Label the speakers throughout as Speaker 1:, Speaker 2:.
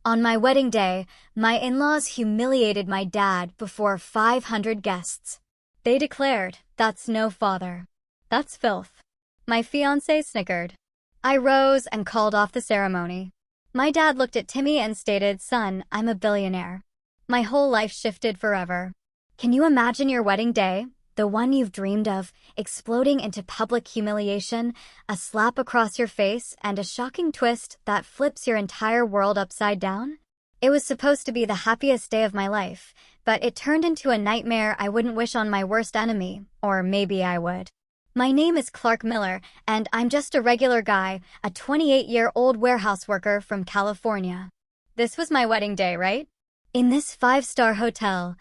Speaker 1: On my wedding day, my in-laws humiliated my dad before 500 guests. They declared, "That's no father. That's filth." My fiancé snickered. I rose and called off the ceremony. My dad looked at Timmy and stated, "Son, I'm a billionaire." My whole life shifted forever. Can you imagine your wedding day, the one you've dreamed of, exploding into public humiliation, a slap across your face, and a shocking twist that flips your entire world upside down? It was supposed to be the happiest day of my life, but it turned into a nightmare I wouldn't wish on my worst enemy, or maybe I would. My name is Clark Miller, and I'm just a regular guy, a 28-year-old warehouse worker from California. This was my wedding day, right? In this five-star hotel,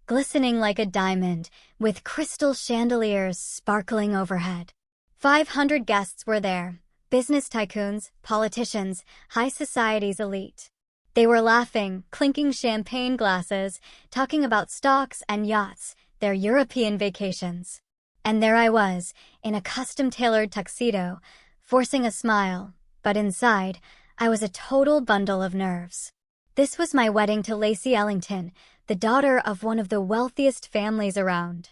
Speaker 1: glistening like a diamond, with crystal chandeliers sparkling overhead. 500 guests were there, business tycoons, politicians, high society's elite. They were laughing, clinking champagne glasses, talking about stocks and yachts, their European vacations. And there I was, in a custom-tailored tuxedo, forcing a smile, but inside, I was a total bundle of nerves. This was my wedding to Lacey Ellington, the daughter of one of the wealthiest families around.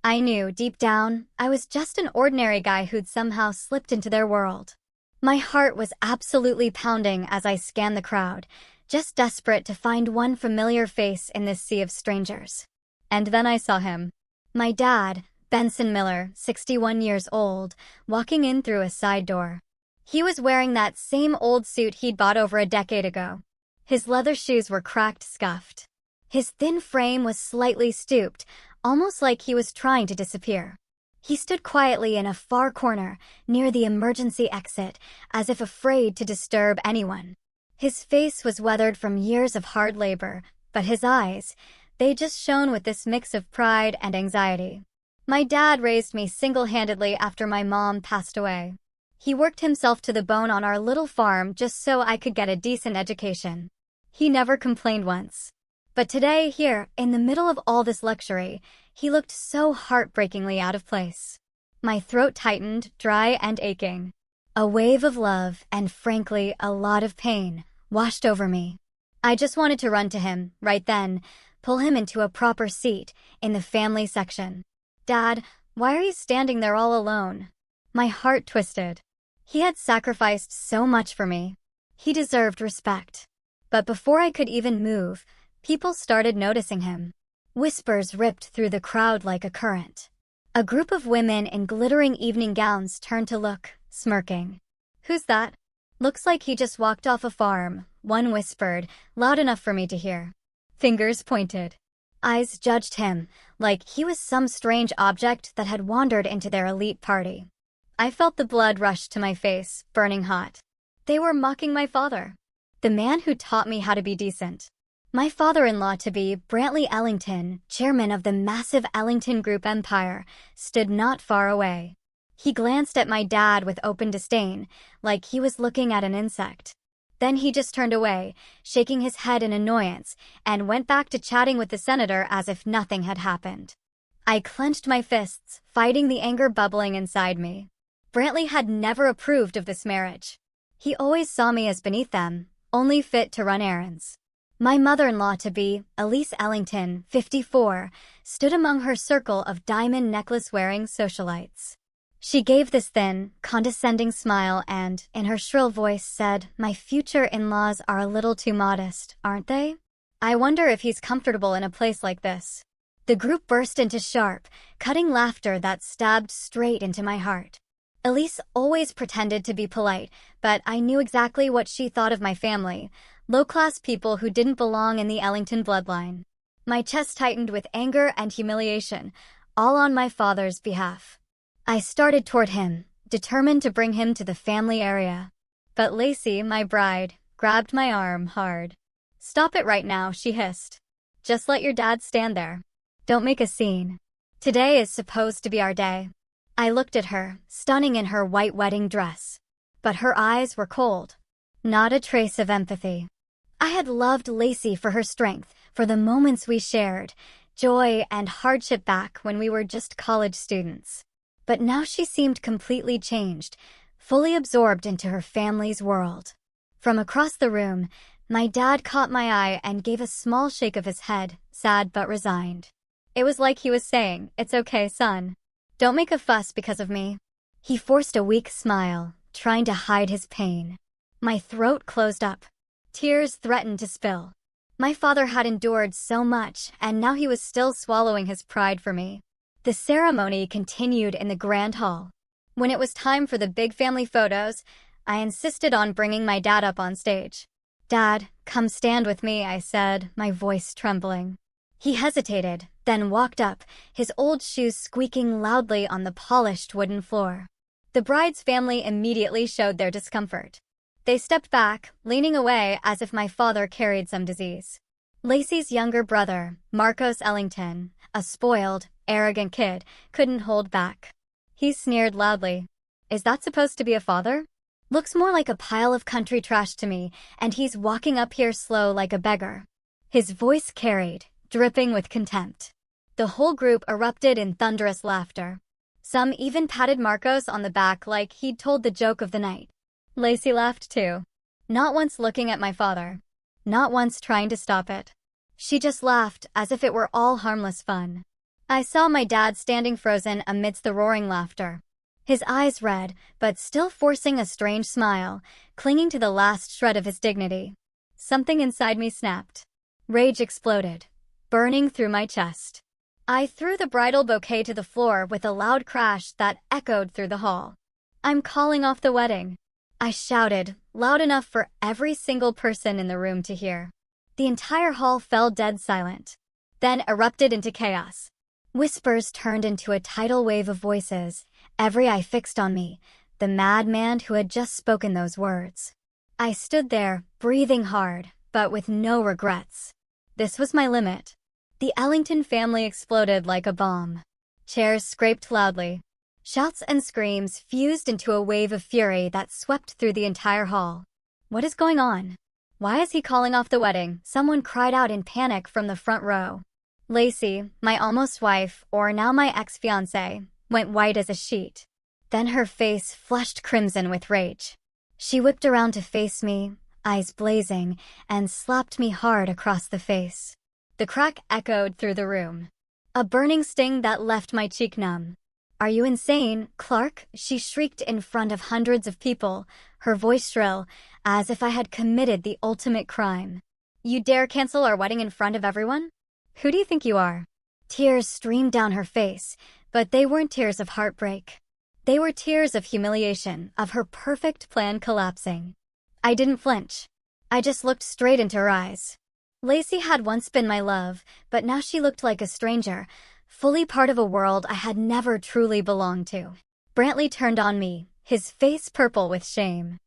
Speaker 1: I knew, deep down, I was just an ordinary guy who'd somehow slipped into their world. My heart was absolutely pounding as I scanned the crowd, just desperate to find one familiar face in this sea of strangers. And then I saw him. My dad, Benson Miller, 61 years old, walking in through a side door. He was wearing that same old suit he'd bought over a decade ago. His leather shoes were cracked, scuffed. His thin frame was slightly stooped, almost like he was trying to disappear. He stood quietly in a far corner, near the emergency exit, as if afraid to disturb anyone. His face was weathered from years of hard labor, but his eyes, they just shone with this mix of pride and anxiety. My dad raised me single-handedly after my mom passed away. He worked himself to the bone on our little farm just so I could get a decent education. He never complained once. But today, here, in the middle of all this luxury, he looked so heartbreakingly out of place. My throat tightened, dry and aching. A wave of love, and frankly, a lot of pain, washed over me. I just wanted to run to him, right then, pull him into a proper seat, in the family section. "Dad, why are you standing there all alone?" My heart twisted. He had sacrificed so much for me. He deserved respect. But before I could even move, people started noticing him. Whispers ripped through the crowd like a current. A group of women in glittering evening gowns turned to look, smirking. "Who's that? Looks like he just walked off a farm," one whispered, loud enough for me to hear. Fingers pointed. Eyes judged him, like he was some strange object that had wandered into their elite party. I felt the blood rush to my face, burning hot. They were mocking my father, the man who taught me how to be decent. My father-in-law-to-be, Brantley Ellington, chairman of the massive Ellington Group empire, stood not far away. He glanced at my dad with open disdain, like he was looking at an insect. Then he just turned away, shaking his head in annoyance, and went back to chatting with the senator as if nothing had happened. I clenched my fists, fighting the anger bubbling inside me. Brantley had never approved of this marriage. He always saw me as beneath them, only fit to run errands. My mother-in-law-to-be, Elise Ellington, 54, stood among her circle of diamond necklace-wearing socialites. She gave this thin, condescending smile and, in her shrill voice, said, "My future in-laws are a little too modest, aren't they? I wonder if he's comfortable in a place like this." The group burst into sharp, cutting laughter that stabbed straight into my heart. Elise always pretended to be polite, but I knew exactly what she thought of my family, low-class people who didn't belong in the Ellington bloodline. My chest tightened with anger and humiliation, all on my father's behalf. I started toward him, determined to bring him to the family area. But Lacey, my bride, grabbed my arm hard. "Stop it right now," she hissed. "Just let your dad stand there. Don't make a scene. Today is supposed to be our day." I looked at her, stunning in her white wedding dress. But her eyes were cold. Not a trace of empathy. I had loved Lacey for her strength, for the moments we shared, joy and hardship back when we were just college students. But now she seemed completely changed, fully absorbed into her family's world. From across the room, My dad caught my eye and gave a small shake of his head, sad but resigned. It was like he was saying, "It's okay, son. Don't make a fuss because of me." He forced a weak smile, trying to hide his pain. My throat closed up. Tears threatened to spill. My father had endured so much, and now he was still swallowing his pride for me. The ceremony continued in the grand hall. When it was time for the big family photos, I insisted on bringing my dad up on stage. "Dad, come stand with me," I said, my voice trembling. He hesitated, then walked up, his old shoes squeaking loudly on the polished wooden floor. The bride's family immediately showed their discomfort. They stepped back, leaning away as if my father carried some disease. Lacey's younger brother, Marcos Ellington, a spoiled, arrogant kid, couldn't hold back. He sneered loudly. "Is that supposed to be a father? Looks more like a pile of country trash to me, and he's walking up here slow like a beggar." His voice carried, dripping with contempt. The whole group erupted in thunderous laughter. Some even patted Marcos on the back like he'd told the joke of the night. Lacey laughed too. Not once looking at my father. Not once trying to stop it. She just laughed as if it were all harmless fun. I saw my dad standing frozen amidst the roaring laughter. His eyes red, but still forcing a strange smile, clinging to the last shred of his dignity. Something inside me snapped. Rage exploded, burning through my chest. I threw the bridal bouquet to the floor with a loud crash that echoed through the hall. "I'm calling off the wedding," I shouted, loud enough for every single person in the room to hear. The entire hall fell dead silent, then erupted into chaos. Whispers turned into a tidal wave of voices, every eye fixed on me, the madman who had just spoken those words. I stood there, breathing hard, but with no regrets. This was my limit. The Ellington family exploded like a bomb. Chairs scraped loudly. Shouts and screams fused into a wave of fury that swept through the entire hall. "What is going on? Why is he calling off the wedding?" someone cried out in panic from the front row. Lacey, my almost wife, or now my ex-fiancé, went white as a sheet. Then her face flushed crimson with rage. She whipped around to face me, eyes blazing, and slapped me hard across the face. The crack echoed through the room. A burning sting that left my cheek numb. "Are you insane, Clark?" she shrieked in front of hundreds of people, her voice shrill, as if I had committed the ultimate crime. "You dare cancel our wedding in front of everyone? Who do you think you are?" Tears streamed down her face, but they weren't tears of heartbreak. They were tears of humiliation, of her perfect plan collapsing. I didn't flinch. I just looked straight into her eyes. Lacey had once been my love, but now she looked like a stranger, fully part of a world I had never truly belonged to. Brantley turned on me, his face purple with shame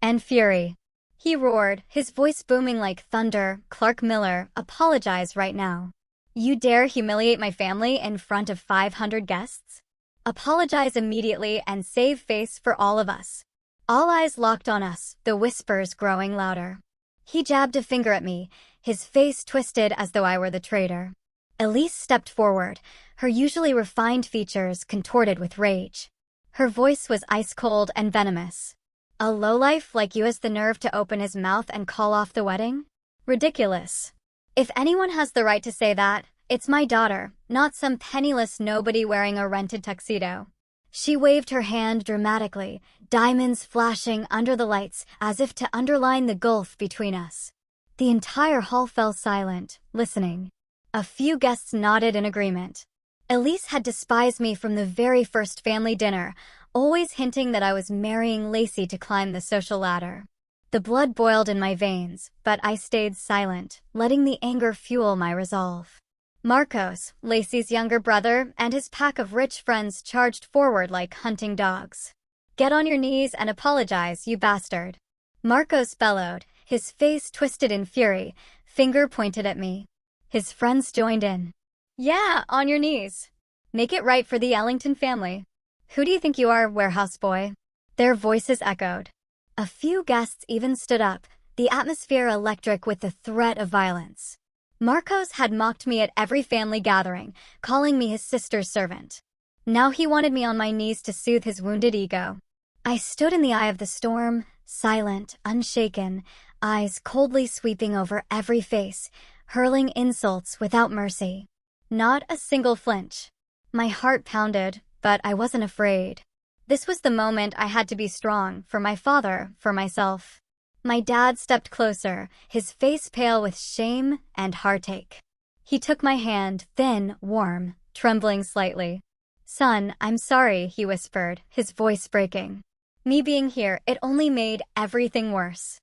Speaker 1: and fury. He roared, his voice booming like thunder. "Clark Miller, apologize right now. You dare humiliate my family in front of 500 guests? Apologize immediately and save face for all of us." All eyes locked on us, the whispers growing louder. He jabbed a finger at me, his face twisted as though I were the traitor. Elise stepped forward, her usually refined features contorted with rage. Her voice was ice-cold and venomous. "A lowlife like you has the nerve to open his mouth and call off the wedding? Ridiculous. If anyone has the right to say that, it's my daughter, not some penniless nobody wearing a rented tuxedo." She waved her hand dramatically, diamonds flashing under the lights as if to underline the gulf between us. The entire hall fell silent, listening. A few guests nodded in agreement. Elise had despised me from the very first family dinner, always hinting that I was marrying Lacey to climb the social ladder. The blood boiled in my veins, but I stayed silent, letting the anger fuel my resolve. Marcos, Lacey's younger brother, and his pack of rich friends charged forward like hunting dogs. "Get on your knees and apologize, you bastard." Marcos bellowed, his face twisted in fury, finger pointed at me. His friends joined in. "Yeah, on your knees. Make it right for the Ellington family. Who do you think you are, warehouse boy?" Their voices echoed. A few guests even stood up, the atmosphere electric with the threat of violence. Marcos had mocked me at every family gathering, calling me his sister's servant. Now he wanted me on my knees to soothe his wounded ego. I stood in the eye of the storm, silent, unshaken, eyes coldly sweeping over every face, hurling insults without mercy. Not a single flinch. My heart pounded, but I wasn't afraid. This was the moment I had to be strong, for my father, for myself. My dad stepped closer, his face pale with shame and heartache. He took my hand, thin, warm, trembling slightly. "Son, I'm sorry," he whispered, his voice breaking. "Me being here, it only made everything worse.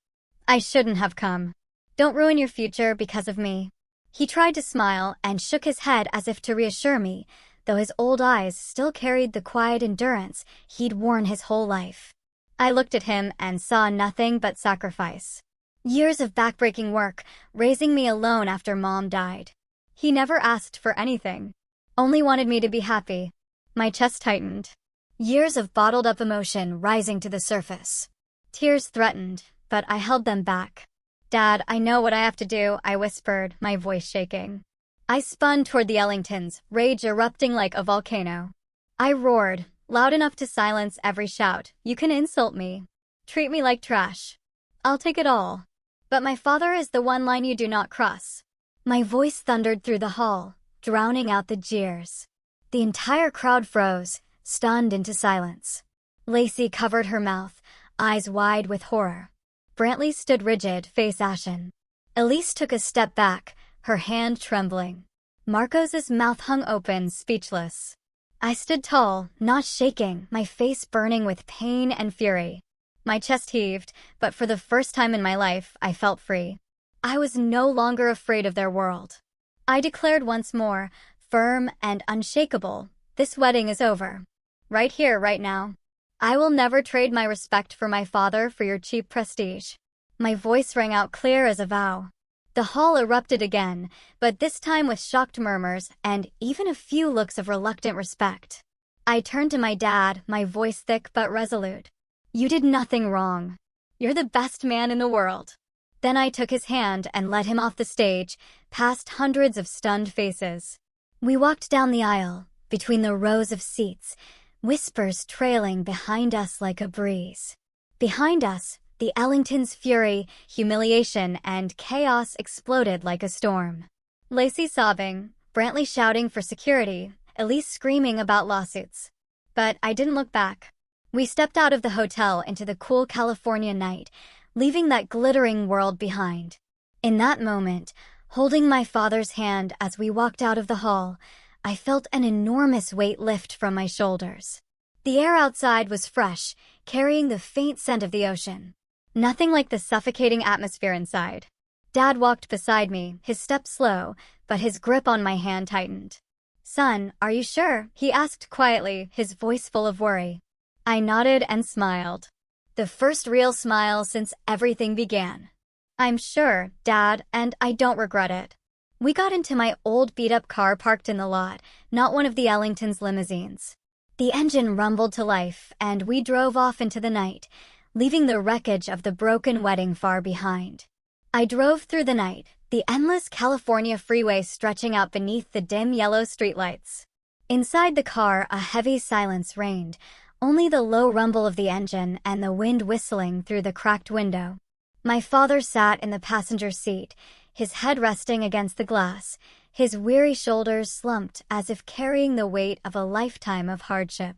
Speaker 1: I shouldn't have come. Don't ruin your future because of me." He tried to smile and shook his head as if to reassure me, though his old eyes still carried the quiet endurance he'd worn his whole life. I looked at him and saw nothing but sacrifice. Years of backbreaking work, raising me alone after Mom died. He never asked for anything, only wanted me to be happy. My chest tightened. Years of bottled-up emotion rising to the surface. Tears threatened, but I held them back. "Dad, I know what I have to do," I whispered, my voice shaking. I spun toward the Ellingtons, rage erupting like a volcano. I roared, loud enough to silence every shout. "You can insult me. Treat me like trash. I'll take it all. But my father is the one line you do not cross." My voice thundered through the hall, drowning out the jeers. The entire crowd froze, stunned into silence. Lacey covered her mouth, eyes wide with horror. Brantley stood rigid, face ashen. Elise took a step back, her hand trembling. Marcos's mouth hung open, speechless. I stood tall, not shaking, my face burning with pain and fury. My chest heaved, but for the first time in my life, I felt free. I was no longer afraid of their world. I declared once more, firm and unshakable, "This wedding is over. Right here, right now. I will never trade my respect for my father for your cheap prestige." My voice rang out clear as a vow. The hall erupted again, but this time with shocked murmurs and even a few looks of reluctant respect. I turned to my dad, my voice thick but resolute. "You did nothing wrong. You're the best man in the world." Then I took his hand and led him off the stage, past hundreds of stunned faces. We walked down the aisle, between the rows of seats, whispers trailing behind us like a breeze. Behind us, the Ellingtons' fury, humiliation, and chaos exploded like a storm. Lacey sobbing, Brantley shouting for security, Elise screaming about lawsuits. But I didn't look back. We stepped out of the hotel into the cool California night, leaving that glittering world behind. In that moment, holding my father's hand as we walked out of the hall, I felt an enormous weight lift from my shoulders. The air outside was fresh, carrying the faint scent of the ocean. Nothing like the suffocating atmosphere inside. Dad walked beside me, his step slow, but his grip on my hand tightened. "Son, are you sure?" he asked quietly, his voice full of worry. I nodded and smiled. The first real smile since everything began. "I'm sure, Dad, and I don't regret it." We got into my old beat-up car parked in the lot, not one of the Ellingtons' limousines. The engine rumbled to life, and we drove off into the night, leaving the wreckage of the broken wedding far behind. I drove through the night, the endless California freeway stretching out beneath the dim yellow streetlights. Inside the car, a heavy silence reigned, only the low rumble of the engine and the wind whistling through the cracked window. My father sat in the passenger seat, his head resting against the glass, his weary shoulders slumped as if carrying the weight of a lifetime of hardship.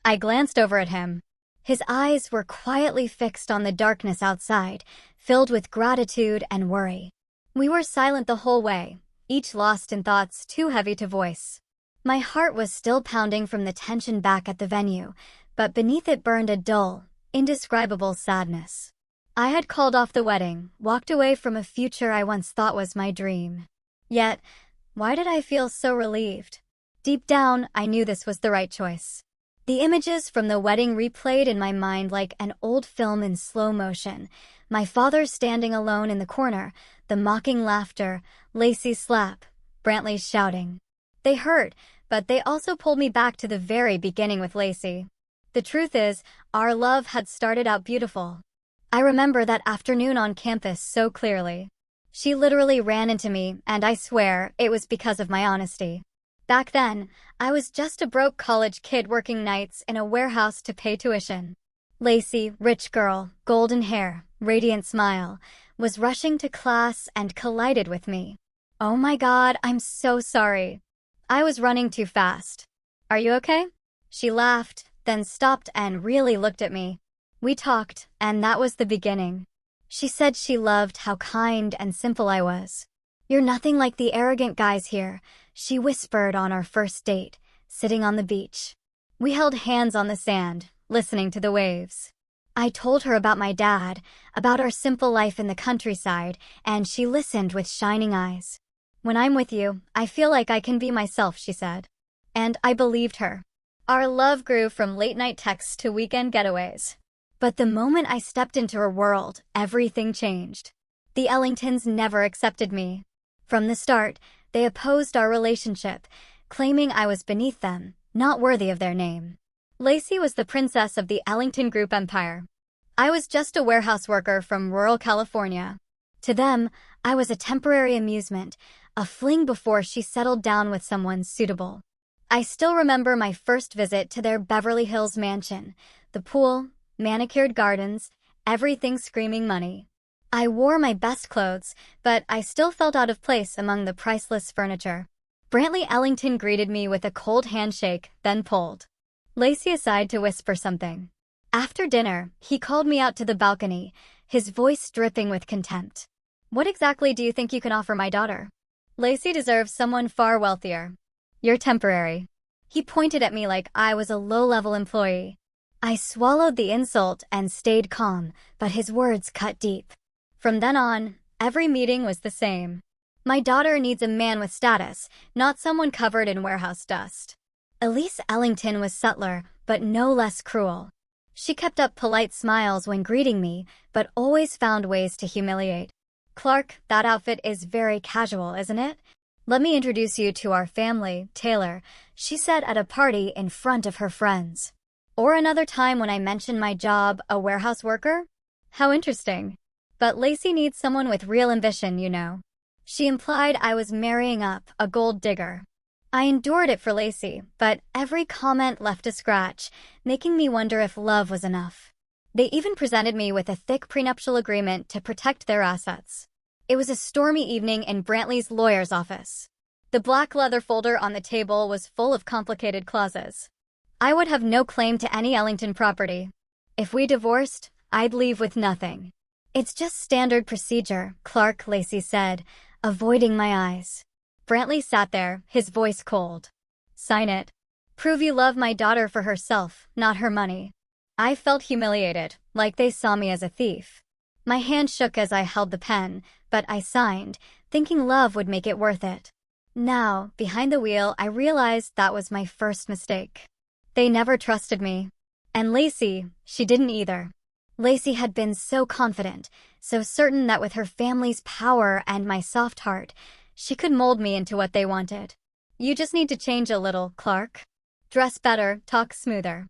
Speaker 1: I glanced over at him. His eyes were quietly fixed on the darkness outside, filled with gratitude and worry. We were silent the whole way, each lost in thoughts too heavy to voice. My heart was still pounding from the tension back at the venue, but beneath it burned a dull, indescribable sadness. I had called off the wedding, walked away from a future I once thought was my dream. Yet, why did I feel so relieved? Deep down, I knew this was the right choice. The images from the wedding replayed in my mind like an old film in slow motion. My father standing alone in the corner, the mocking laughter, Lacey's slap, Brantley's shouting. They hurt, but they also pulled me back to the very beginning with Lacey. The truth is, our love had started out beautiful. I remember that afternoon on campus so clearly. She literally ran into me, and I swear it was because of my honesty. Back then, I was just a broke college kid working nights in a warehouse to pay tuition. Lacey, rich girl, golden hair, radiant smile, was rushing to class and collided with me. Oh my God, I'm so sorry. I was running too fast. Are you okay? She laughed, then stopped and really looked at me. We talked, and that was the beginning. She said she loved how kind and simple I was. You're nothing like the arrogant guys here, she whispered on our first date, sitting on the beach. We held hands on the sand, listening to the waves. I told her about my dad, about our simple life in the countryside, and she listened with shining eyes. When I'm with you, I feel like I can be myself, she said. And I believed her. Our love grew from late-night texts to weekend getaways. But the moment I stepped into her world, everything changed. The Ellingtons never accepted me. From the start, they opposed our relationship, claiming I was beneath them, not worthy of their name. Lacey was the princess of the Ellington Group empire. I was just a warehouse worker from rural California. To them, I was a temporary amusement, a fling before she settled down with someone suitable. I still remember my first visit to their Beverly Hills mansion, the pool, manicured gardens, everything screaming money. I wore my best clothes, but I still felt out of place among the priceless furniture. Brantley Ellington greeted me with a cold handshake, then pulled Lacey aside to whisper something. After dinner, he called me out to the balcony, his voice dripping with contempt. What exactly do you think you can offer my daughter? Lacey deserves someone far wealthier. You're temporary. He pointed at me like I was a low-level employee. I swallowed the insult and stayed calm, but his words cut deep. From then on, every meeting was the same. My daughter needs a man with status, not someone covered in warehouse dust. Elise Ellington was subtler, but no less cruel. She kept up polite smiles when greeting me, but always found ways to humiliate. Clark, that outfit is very casual, isn't it? Let me introduce you to our family, Taylor, she said at a party in front of her friends. Or another time when I mentioned my job, a warehouse worker? How interesting. But Lacey needs someone with real ambition, you know. She implied I was marrying up a gold digger. I endured it for Lacey, but every comment left a scratch, making me wonder if love was enough. They even presented me with a thick prenuptial agreement to protect their assets. It was a stormy evening in Brantley's lawyer's office. The black leather folder on the table was full of complicated clauses. I would have no claim to any Ellington property. If we divorced, I'd leave with nothing. It's just standard procedure, Clark, Lacey said, avoiding my eyes. Brantley sat there, his voice cold. Sign it. Prove you love my daughter for herself, not her money. I felt humiliated, like they saw me as a thief. My hand shook as I held the pen, but I signed, thinking love would make it worth it. Now, behind the wheel, I realized that was my first mistake. They never trusted me. And Lacey, she didn't either. Lacey had been so confident, so certain that with her family's power and my soft heart, she could mold me into what they wanted. You just need to change a little, Clark. Dress better, talk smoother.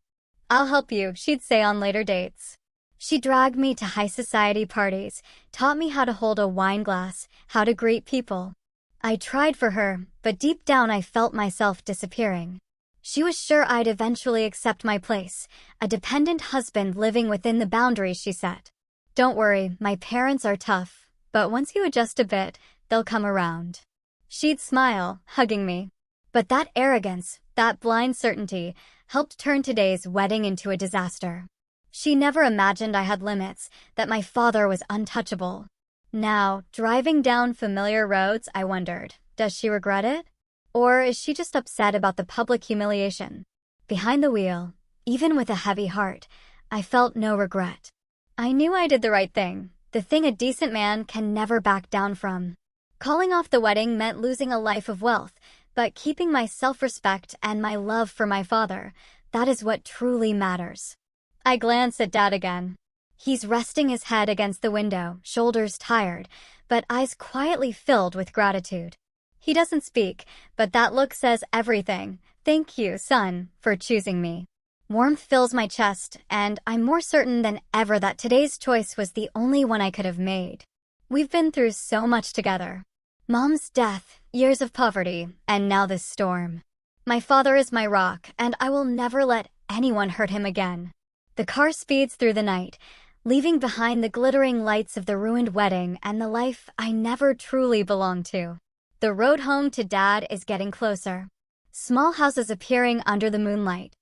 Speaker 1: I'll help you, she'd say on later dates. She dragged me to high society parties, taught me how to hold a wine glass, how to greet people. I tried for her, but deep down I felt myself disappearing. She was sure I'd eventually accept my place, a dependent husband living within the boundaries she set. Don't worry, my parents are tough, but once you adjust a bit, they'll come around. She'd smile, hugging me. But that arrogance, that blind certainty, helped turn today's wedding into a disaster. She never imagined I had limits, that my father was untouchable. Now, driving down familiar roads, I wondered, does she regret it? Or is she just upset about the public humiliation? Behind the wheel, even with a heavy heart, I felt no regret. I knew I did the right thing, the thing a decent man can never back down from. Calling off the wedding meant losing a life of wealth, but keeping my self-respect and my love for my father, that is what truly matters. I glanced at Dad again. He's resting his head against the window, shoulders tired, but eyes quietly filled with gratitude. He doesn't speak, but that look says everything. Thank you, son, for choosing me. Warmth fills my chest, and I'm more certain than ever that today's choice was the only one I could have made. We've been through so much together. Mom's death, years of poverty, and now this storm. My father is my rock, and I will never let anyone hurt him again. The car speeds through the night. leaving behind the glittering lights of the ruined wedding and the life I never truly belonged to. The road home to Dad is getting closer. Small houses appearing under the moonlight.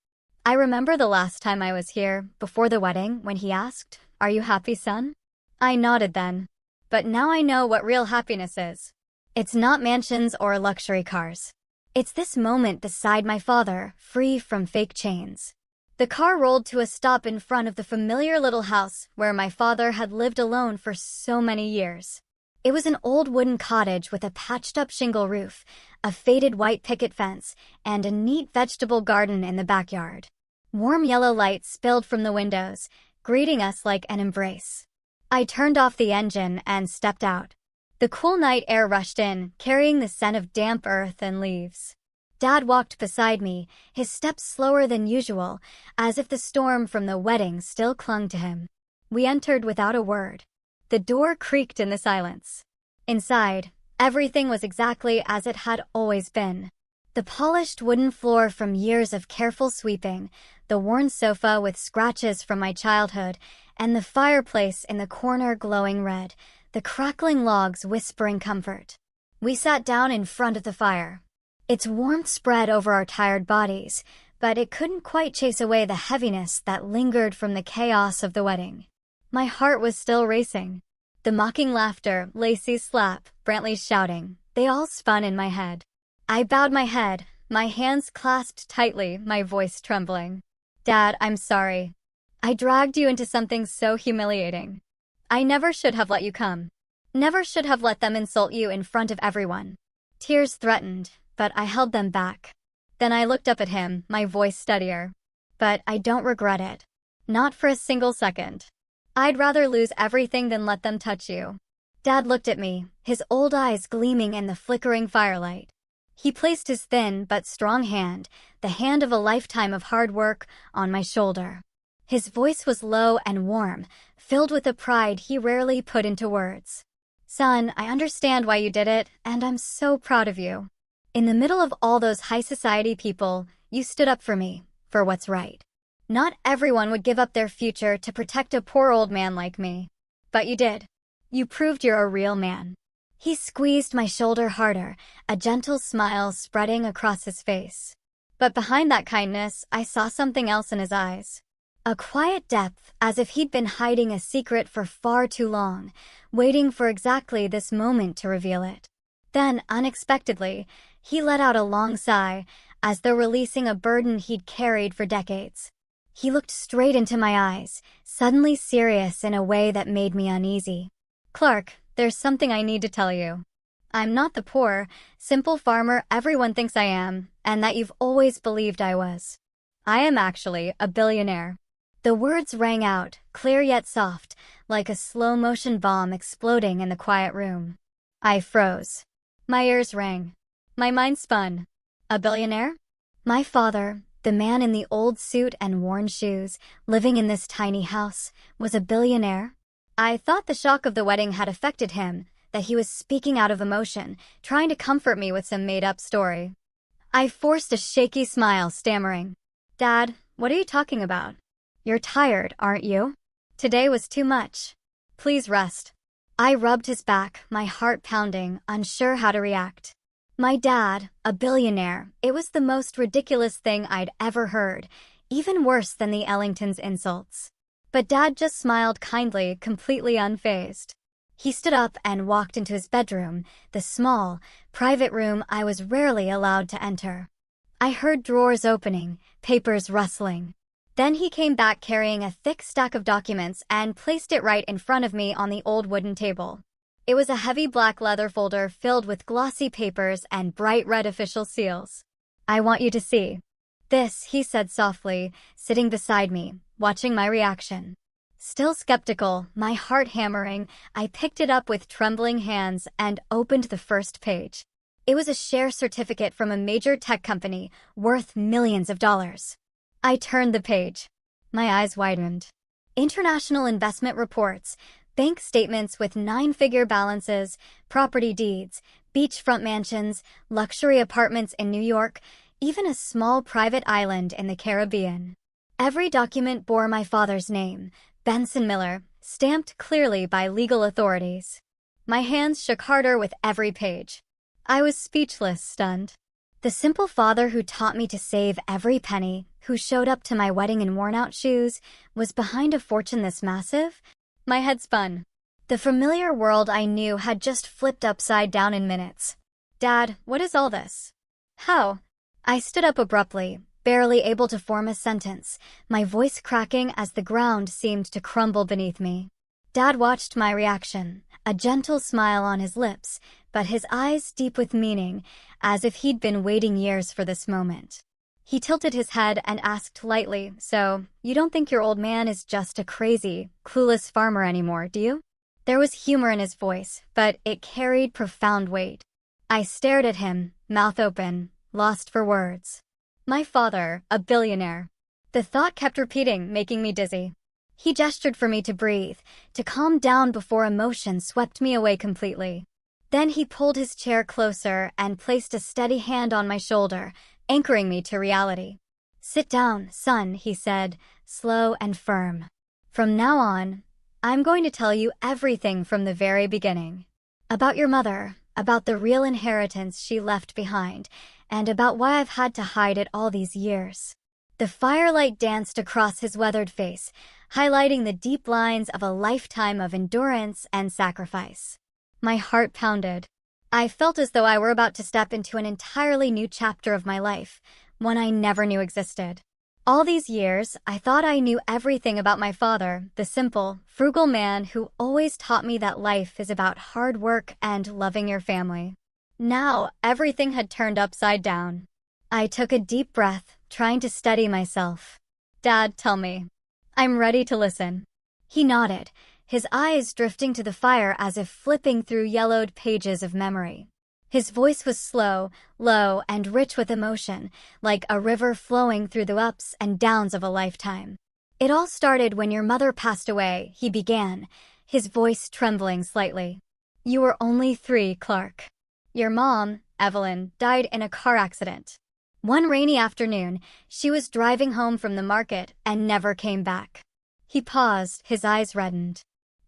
Speaker 1: I remember the last time I was here, before the wedding, when he asked, "Are you happy, son?" I nodded then. But now I know what real happiness is. It's not mansions or luxury cars. It's this moment beside my father, free from fake chains. The car rolled to a stop in front of the familiar little house where my father had lived alone for so many years. It was an old wooden cottage with a patched-up shingle roof, a faded white picket fence, and a neat vegetable garden in the backyard. Warm yellow light spilled from the windows, greeting us like an embrace. I turned off the engine and stepped out. The cool night air rushed in, carrying the scent of damp earth and leaves. Dad walked beside me, his steps slower than usual, as if the storm from the wedding still clung to him. We entered without a word. The door creaked in the silence. Inside, everything was exactly as it had always been. The polished wooden floor from years of careful sweeping, the worn sofa with scratches from my childhood, and the fireplace in the corner glowing red, the crackling logs whispering comfort. We sat down in front of the fire. Its warmth spread over our tired bodies, but it couldn't quite chase away the heaviness that lingered from the chaos of the wedding. My heart was still racing. The mocking laughter, Lacey's slap, Brantley's shouting, they all spun in my head. I bowed my head, my hands clasped tightly, my voice trembling. "Dad, I'm sorry. I dragged you into something so humiliating. I never should have let you come. Never should have let them insult you in front of everyone." Tears threatened, but I held them back. Then I looked up at him, my voice steadier. "But I don't regret it. Not for a single second. I'd rather lose everything than let them touch you." Dad looked at me, his old eyes gleaming in the flickering firelight. He placed his thin but strong hand, the hand of a lifetime of hard work, on my shoulder. His voice was low and warm, filled with a pride he rarely put into words. "Son, I understand why you did it, and I'm so proud of you. In the middle of all those high society people, you stood up for me, for what's right. Not everyone would give up their future to protect a poor old man like me. But you did. You proved you're a real man." He squeezed my shoulder harder, a gentle smile spreading across his face. But behind that kindness, I saw something else in his eyes. A quiet depth, as if he'd been hiding a secret for far too long, waiting for exactly this moment to reveal it. Then, unexpectedly, he let out a long sigh, as though releasing a burden he'd carried for decades. He looked straight into my eyes, suddenly serious in a way that made me uneasy. "Clark, there's something I need to tell you. I'm not the poor, simple farmer everyone thinks I am, and that you've always believed I was. I am actually a billionaire." The words rang out, clear yet soft, like a slow-motion bomb exploding in the quiet room. I froze. My ears rang. My mind spun. A billionaire? My father, the man in the old suit and worn shoes, living in this tiny house, was a billionaire? I thought the shock of the wedding had affected him, that he was speaking out of emotion, trying to comfort me with some made-up story. I forced a shaky smile, stammering, "Dad, what are you talking about? You're tired, aren't you? Today was too much. Please rest." I rubbed his back, my heart pounding, unsure how to react. My dad, a billionaire, it was the most ridiculous thing I'd ever heard, even worse than the Ellingtons' insults. But Dad just smiled kindly, completely unfazed. He stood up and walked into his bedroom, the small, private room I was rarely allowed to enter. I heard drawers opening, papers rustling. Then he came back carrying a thick stack of documents and placed it right in front of me on the old wooden table. It was a heavy black leather folder filled with glossy papers and bright red official seals. "I want you to see this," he said softly, sitting beside me, watching my reaction. Still skeptical, my heart hammering, I picked it up with trembling hands and opened the first page. It was a share certificate from a major tech company, worth millions of dollars. I turned the page. My eyes widened. International investment reports, bank statements with 9-figure balances, property deeds, beachfront mansions, luxury apartments in New York, even a small private island in the Caribbean. Every document bore my father's name, Benson Miller, stamped clearly by legal authorities. My hands shook harder with every page. I was speechless, stunned. The simple father who taught me to save every penny, who showed up to my wedding in worn-out shoes, was behind a fortune this massive? My head spun. The familiar world I knew had just flipped upside down in minutes. Dad, what is all this? How? I stood up abruptly, barely able to form a sentence, my voice cracking as the ground seemed to crumble beneath me. Dad watched my reaction, a gentle smile on his lips, but his eyes deep with meaning, as if he'd been waiting years for this moment. He tilted his head and asked lightly, "So, you don't think your old man is just a crazy, clueless farmer anymore, do you?" There was humor in his voice, but it carried profound weight. I stared at him, mouth open, lost for words. My father, a billionaire. The thought kept repeating, making me dizzy. He gestured for me to breathe, to calm down before emotion swept me away completely. Then he pulled his chair closer and placed a steady hand on my shoulder, anchoring me to reality. "Sit down, son," he said, slow and firm. "From now on, I'm going to tell you everything from the very beginning. About your mother, about the real inheritance she left behind, and about why I've had to hide it all these years." The firelight danced across his weathered face, highlighting the deep lines of a lifetime of endurance and sacrifice. My heart pounded. I felt as though I were about to step into an entirely new chapter of my life, one I never knew existed. All these years, I thought I knew everything about my father, the simple, frugal man who always taught me that life is about hard work and loving your family. Now, everything had turned upside down. I took a deep breath, trying to steady myself. "Dad, tell me. I'm ready to listen." He nodded, his eyes drifting to the fire as if flipping through yellowed pages of memory. His voice was slow, low, and rich with emotion, like a river flowing through the ups and downs of a lifetime. "It all started when your mother passed away," he began, his voice trembling slightly. "You were only 3, Clark. Your mom, Evelyn, died in a car accident. One rainy afternoon, she was driving home from the market and never came back." He paused, his eyes reddened.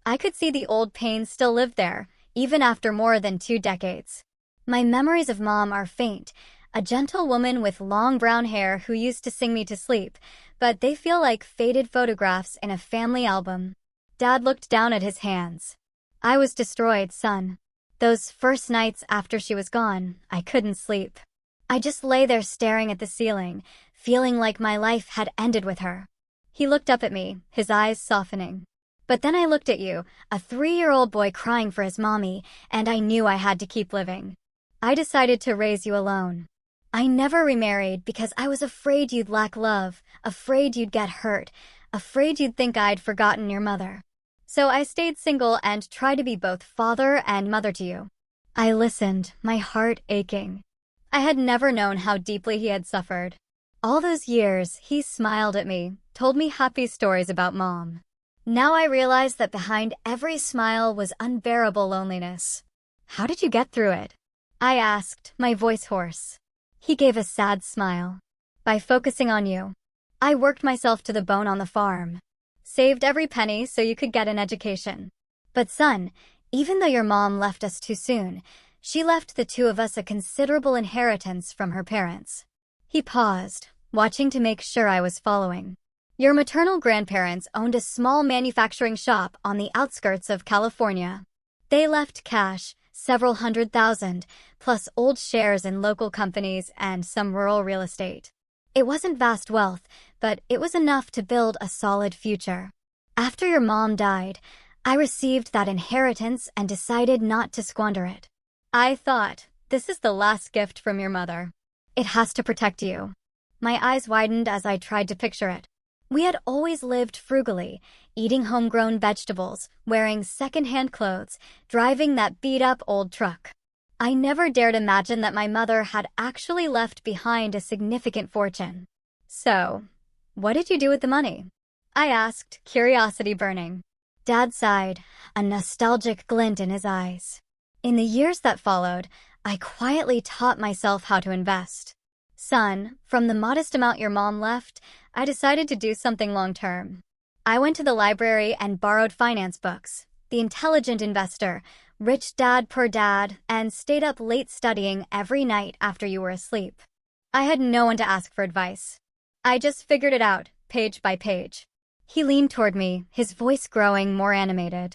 Speaker 1: I could see the old pain still lived there, even after more than 2 decades. My memories of Mom are faint, a gentle woman with long brown hair who used to sing me to sleep, but they feel like faded photographs in a family album. Dad looked down at his hands. "I was destroyed, son. Those first nights after she was gone, I couldn't sleep. I just lay there staring at the ceiling, feeling like my life had ended with her." He looked up at me, his eyes softening. "But then I looked at you, a 3-year-old boy crying for his mommy, and I knew I had to keep living. I decided to raise you alone. I never remarried because I was afraid you'd lack love, afraid you'd get hurt, afraid you'd think I'd forgotten your mother. So I stayed single and tried to be both father and mother to you." I listened, my heart aching. I had never known how deeply he had suffered. All those years, he smiled at me, told me happy stories about Mom. Now I realized that behind every smile was unbearable loneliness. "How did you get through it?" I asked, my voice hoarse. He gave a sad smile. "By focusing on you. I worked myself to the bone on the farm. Saved every penny so you could get an education. But son, even though your mom left us too soon, she left the 2 of us a considerable inheritance from her parents." He paused, watching to make sure I was following. "Your maternal grandparents owned a small manufacturing shop on the outskirts of California. They left cash, several $100,000, plus old shares in local companies and some rural real estate. It wasn't vast wealth, but it was enough to build a solid future. After your mom died, I received that inheritance and decided not to squander it. I thought, this is the last gift from your mother. It has to protect you." My eyes widened as I tried to picture it. We had always lived frugally, eating homegrown vegetables, wearing secondhand clothes, driving that beat-up old truck. I never dared imagine that my mother had actually left behind a significant fortune. "So, what did you do with the money?" I asked, curiosity burning. Dad sighed, a nostalgic glint in his eyes. "In the years that followed, I quietly taught myself how to invest. Son, from the modest amount your mom left, I decided to do something long-term. I went to the library and borrowed finance books, The Intelligent Investor, Rich Dad Poor Dad, and stayed up late studying every night after you were asleep. I had no one to ask for advice. I just figured it out, page by page. He leaned toward me, his voice growing more animated.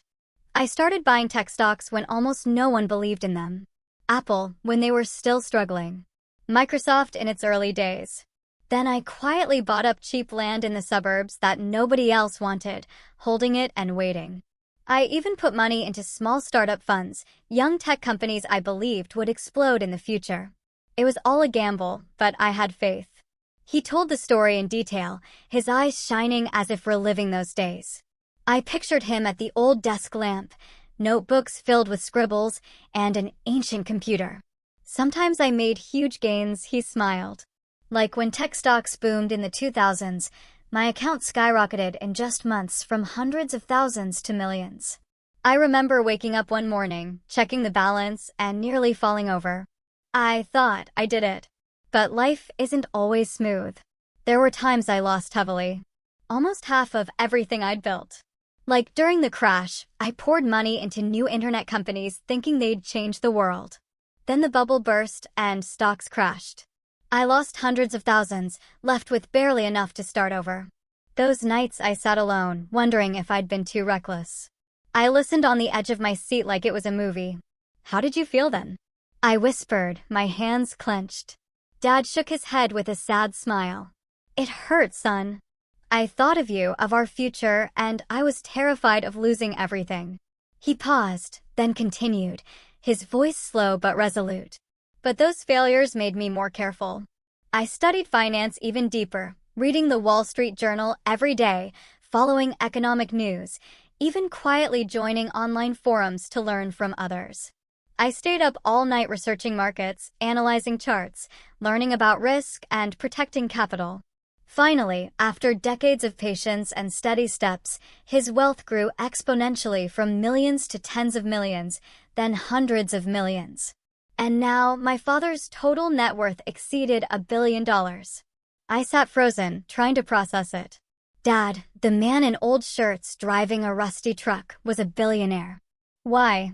Speaker 1: I started buying tech stocks when almost no one believed in them. Apple, when they were still struggling. Microsoft in its early days. Then I quietly bought up cheap land in the suburbs that nobody else wanted, holding it and waiting. I even put money into small startup funds, young tech companies I believed would explode in the future. It was all a gamble, but I had faith. He told the story in detail, his eyes shining as if reliving those days. I pictured him at the old desk lamp, notebooks filled with scribbles, and an ancient computer. Sometimes I made huge gains, he smiled. Like when tech stocks boomed in the 2000s, my account skyrocketed in just months from hundreds of thousands to millions. I remember waking up one morning, checking the balance, and nearly falling over. I thought I did it. But life isn't always smooth. There were times I lost heavily. Almost half of everything I'd built. Like during the crash, I poured money into new internet companies thinking they'd change the world. Then the bubble burst and stocks crashed. I lost hundreds of thousands, left with barely enough to start over. Those nights I sat alone, wondering if I'd been too reckless. I listened on the edge of my seat like it was a movie. How did you feel then? I whispered, my hands clenched. Dad shook his head with a sad smile. It hurt, son. I thought of you, of our future, and I was terrified of losing everything. He paused, then continued, his voice slow but resolute. But those failures made me more careful. I studied finance even deeper, reading the Wall Street Journal every day, following economic news, even quietly joining online forums to learn from others. I stayed up all night researching markets, analyzing charts, learning about risk, and protecting capital. Finally, after decades of patience and steady steps, his wealth grew exponentially from millions to tens of millions, then hundreds of millions. And now, my father's total net worth exceeded $1 billion. I sat frozen, trying to process it. Dad, the man in old shirts driving a rusty truck, was a billionaire. Why?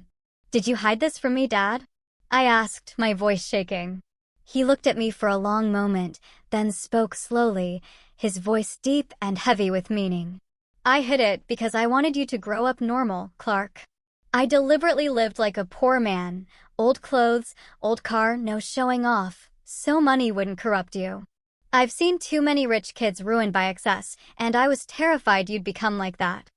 Speaker 1: Did you hide this from me, Dad? I asked, my voice shaking. He looked at me for a long moment, then spoke slowly, his voice deep and heavy with meaning. I hid it because I wanted you to grow up normal, Clark. I deliberately lived like a poor man, old clothes, old car, no showing off, so money wouldn't corrupt you. I've seen too many rich kids ruined by excess, and I was terrified you'd become like that.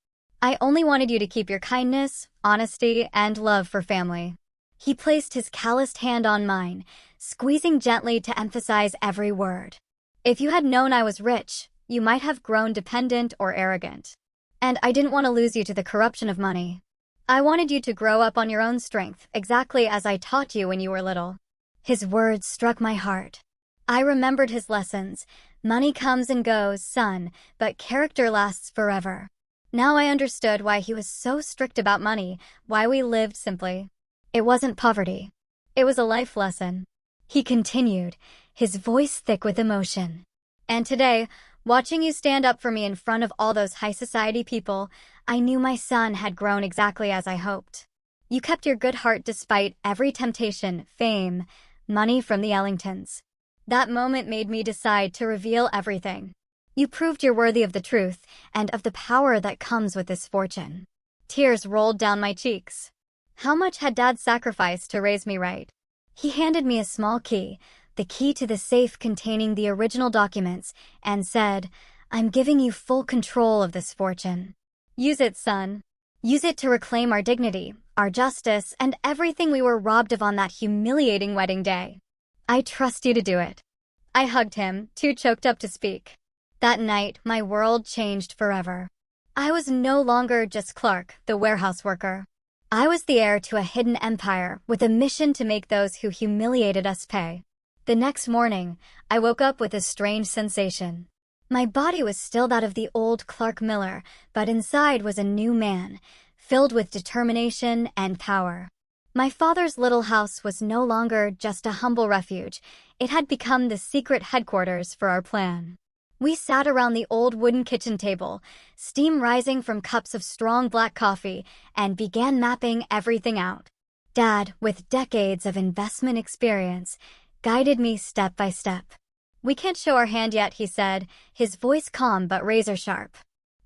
Speaker 1: I only wanted you to keep your kindness, honesty, and love for family. He placed his calloused hand on mine, squeezing gently to emphasize every word. If you had known I was rich, you might have grown dependent or arrogant. And I didn't want to lose you to the corruption of money. I wanted you to grow up on your own strength, exactly as I taught you when you were little. His words struck my heart. I remembered his lessons. Money comes and goes, son, but character lasts forever. Now I understood why he was so strict about money, why we lived simply. It wasn't poverty. It was a life lesson. He continued, his voice thick with emotion. And today, watching you stand up for me in front of all those high society people, I knew my son had grown exactly as I hoped. You kept your good heart despite every temptation, fame, money from the Ellingtons. That moment made me decide to reveal everything. You proved you're worthy of the truth and of the power that comes with this fortune. Tears rolled down my cheeks. How much had Dad sacrificed to raise me right? He handed me a small key, the key to the safe containing the original documents, and said, I'm giving you full control of this fortune. Use it, son. Use it to reclaim our dignity, our justice, and everything we were robbed of on that humiliating wedding day. I trust you to do it. I hugged him, too choked up to speak. That night, my world changed forever. I was no longer just Clark, the warehouse worker. I was the heir to a hidden empire with a mission to make those who humiliated us pay. The next morning, I woke up with a strange sensation. My body was still that of the old Clark Miller, but inside was a new man, filled with determination and power. My father's little house was no longer just a humble refuge. It had become the secret headquarters for our plan. We sat around the old wooden kitchen table, steam rising from cups of strong black coffee, and began mapping everything out. Dad, with decades of investment experience, guided me step by step. "We can't show our hand yet," he said, his voice calm but razor-sharp.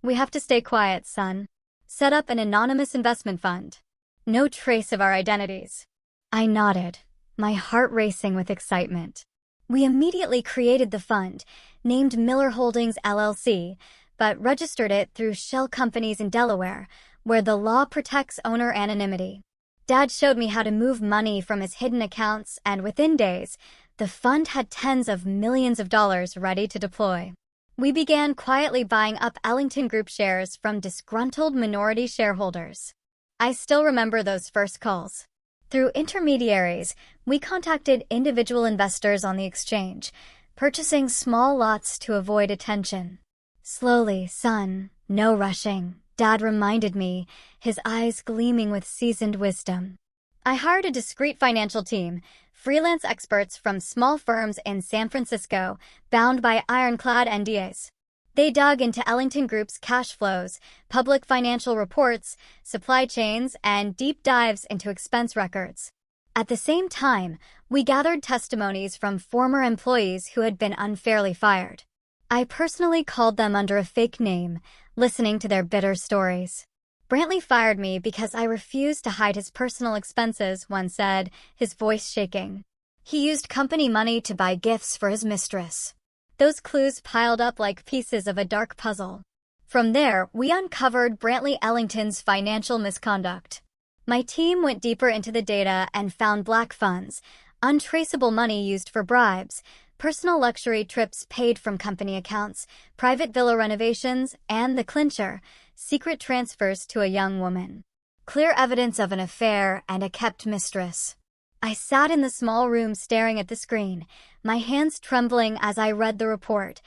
Speaker 1: "We have to stay quiet, son. Set up an anonymous investment fund. No trace of our identities." I nodded, my heart racing with excitement. We immediately created the fund, named Miller Holdings LLC, but registered it through shell companies in Delaware, where the law protects owner anonymity. Dad showed me how to move money from his hidden accounts, and within days, the fund had tens of millions of dollars ready to deploy. We began quietly buying up Ellington Group shares from disgruntled minority shareholders. I still remember those first calls. Through intermediaries, we contacted individual investors on the exchange, purchasing small lots to avoid attention. "Slowly, son, no rushing," Dad reminded me, his eyes gleaming with seasoned wisdom. I hired a discreet financial team, freelance experts from small firms in San Francisco, bound by ironclad NDAs. They dug into Ellington Group's cash flows, public financial reports, supply chains, and deep dives into expense records. At the same time, we gathered testimonies from former employees who had been unfairly fired. I personally called them under a fake name, listening to their bitter stories. "Brantley fired me because I refused to hide his personal expenses," one said, his voice shaking. "He used company money to buy gifts for his mistress." Those clues piled up like pieces of a dark puzzle. From there, we uncovered Brantley Ellington's financial misconduct. My team went deeper into the data and found black funds, untraceable money used for bribes, personal luxury trips paid from company accounts, private villa renovations, and the clincher, secret transfers to a young woman. Clear evidence of an affair and a kept mistress. I sat in the small room staring at the screen, my hands trembling as I read the report.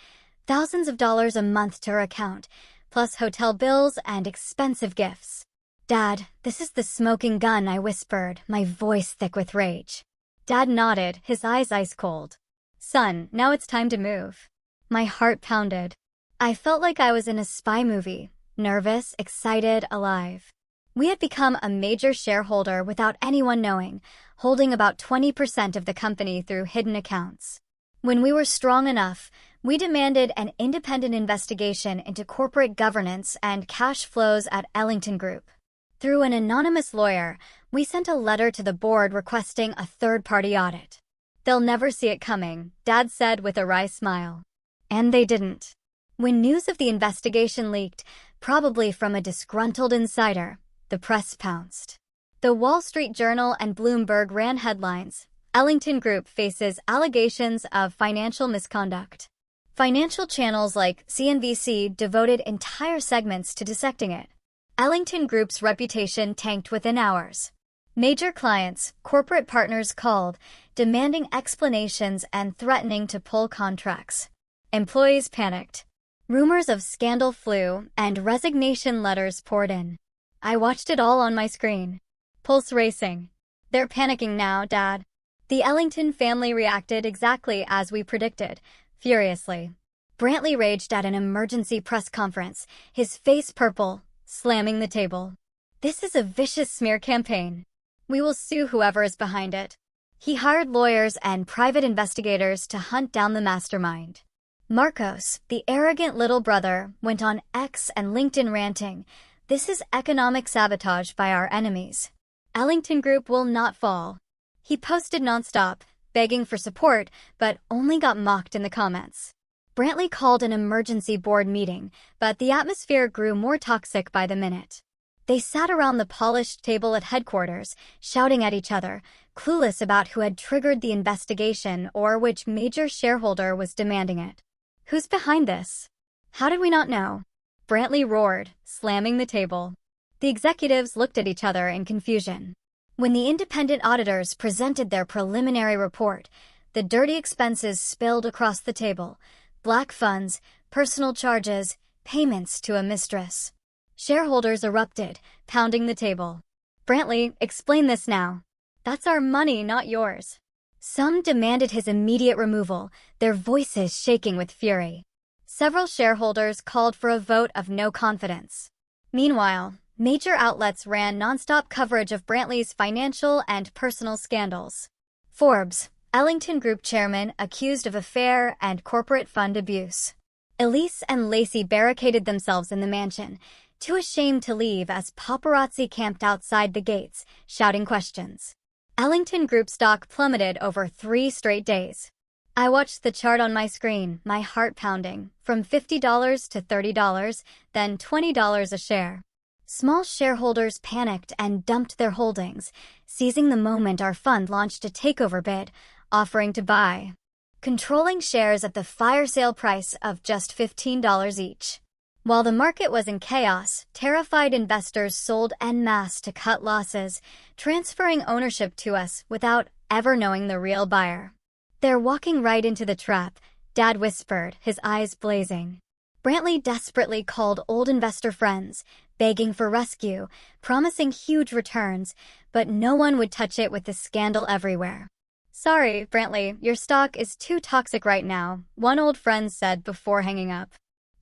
Speaker 1: Thousands of dollars a month to her account, plus hotel bills and expensive gifts. "Dad, this is the smoking gun," I whispered, my voice thick with rage. Dad nodded, his eyes ice cold. "Son, now it's time to move." My heart pounded. I felt like I was in a spy movie, nervous, excited, alive. We had become a major shareholder without anyone knowing, holding about 20% of the company through hidden accounts. When we were strong enough, we demanded an independent investigation into corporate governance and cash flows at Ellington Group. Through an anonymous lawyer, we sent a letter to the board requesting a third-party audit. "They'll never see it coming," Dad said with a wry smile. And they didn't. When news of the investigation leaked, probably from a disgruntled insider, the press pounced. The Wall Street Journal and Bloomberg ran headlines. "Ellington Group faces allegations of financial misconduct." Financial channels like CNBC devoted entire segments to dissecting it. Ellington Group's reputation tanked within hours. Major clients, corporate partners called, demanding explanations and threatening to pull contracts. Employees panicked. Rumors of scandal flew, and resignation letters poured in. I watched it all on my screen. Pulse racing. "They're panicking now, Dad." The Ellington family reacted exactly as we predicted, furiously. Brantley raged at an emergency press conference, his face purple, slamming the table. "This is a vicious smear campaign. We will sue whoever is behind it." He hired lawyers and private investigators to hunt down the mastermind. Marcos, the arrogant little brother, went on X and LinkedIn ranting, "This is economic sabotage by our enemies. Ellington Group will not fall." He posted nonstop, begging for support, but only got mocked in the comments. Brantley called an emergency board meeting, but the atmosphere grew more toxic by the minute. They sat around the polished table at headquarters, shouting at each other, clueless about who had triggered the investigation or which major shareholder was demanding it. "Who's behind this? How did we not know?" Brantley roared, slamming the table. The executives looked at each other in confusion. When the independent auditors presented their preliminary report, the dirty expenses spilled across the table. Black funds, personal charges, payments to a mistress. Shareholders erupted, pounding the table. "Brantley, explain this now. That's our money, not yours." Some demanded his immediate removal, their voices shaking with fury. Several shareholders called for a vote of no confidence. Meanwhile, major outlets ran nonstop coverage of Brantley's financial and personal scandals. Forbes, Ellington Group chairman accused of affair and corporate fund abuse. Elise and Lacey barricaded themselves in the mansion, too ashamed to leave as paparazzi camped outside the gates, shouting questions. Ellington Group stock plummeted over 3 straight days. I watched the chart on my screen, my heart pounding, from $50 to $30, then $20 a share. Small shareholders panicked and dumped their holdings, seizing the moment our fund launched a takeover bid, offering to buy, controlling shares at the fire sale price of just $15 each. While the market was in chaos, terrified investors sold en masse to cut losses, transferring ownership to us without ever knowing the real buyer. "They're walking right into the trap," Dad whispered, his eyes blazing. Brantley desperately called old investor friends, begging for rescue, promising huge returns, but no one would touch it with the scandal everywhere. "Sorry, Brantley, your stock is too toxic right now," one old friend said before hanging up.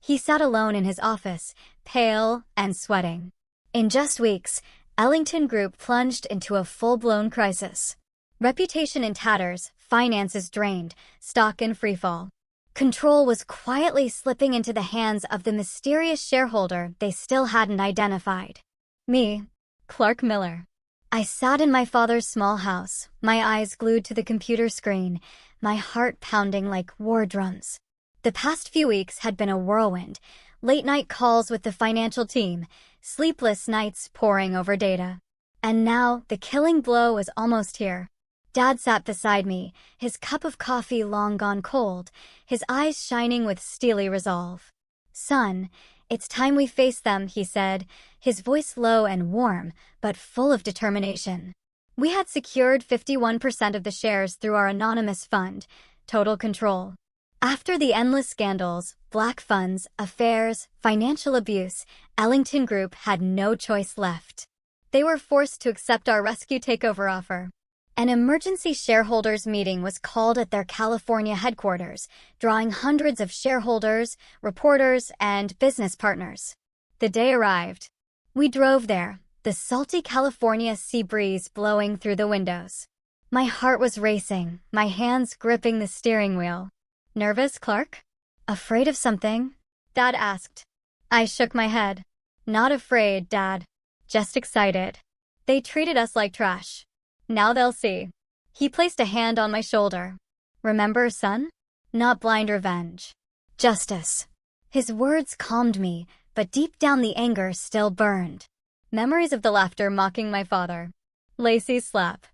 Speaker 1: He sat alone in his office, pale and sweating. In just weeks, Ellington Group plunged into a full-blown crisis. Reputation in tatters, finances drained, stock in freefall. Control was quietly slipping into the hands of the mysterious shareholder they still hadn't identified. Me, Clark Miller. I sat in my father's small house, my eyes glued to the computer screen, my heart pounding like war drums. The past few weeks had been a whirlwind, late-night calls with the financial team, sleepless nights poring over data. And now, the killing blow was almost here. Dad sat beside me, his cup of coffee long gone cold, his eyes shining with steely resolve. "Son, it's time we face them," he said, his voice low and warm, but full of determination. We had secured 51% of the shares through our anonymous fund, total control. After the endless scandals, black funds, affairs, financial abuse, Ellington Group had no choice left. They were forced to accept our rescue takeover offer. An emergency shareholders meeting was called at their California headquarters, drawing hundreds of shareholders, reporters, and business partners. The day arrived. We drove there, the salty California sea breeze blowing through the windows. My heart was racing, my hands gripping the steering wheel. "Nervous, Clark? Afraid of something?" Dad asked. I shook my head. "Not afraid, Dad. Just excited. They treated us like trash. Now they'll see." He placed a hand on my shoulder. "Remember, son? Not blind revenge. Justice." His words calmed me, but deep down the anger still burned. Memories of the laughter mocking my father. Lacey's slap.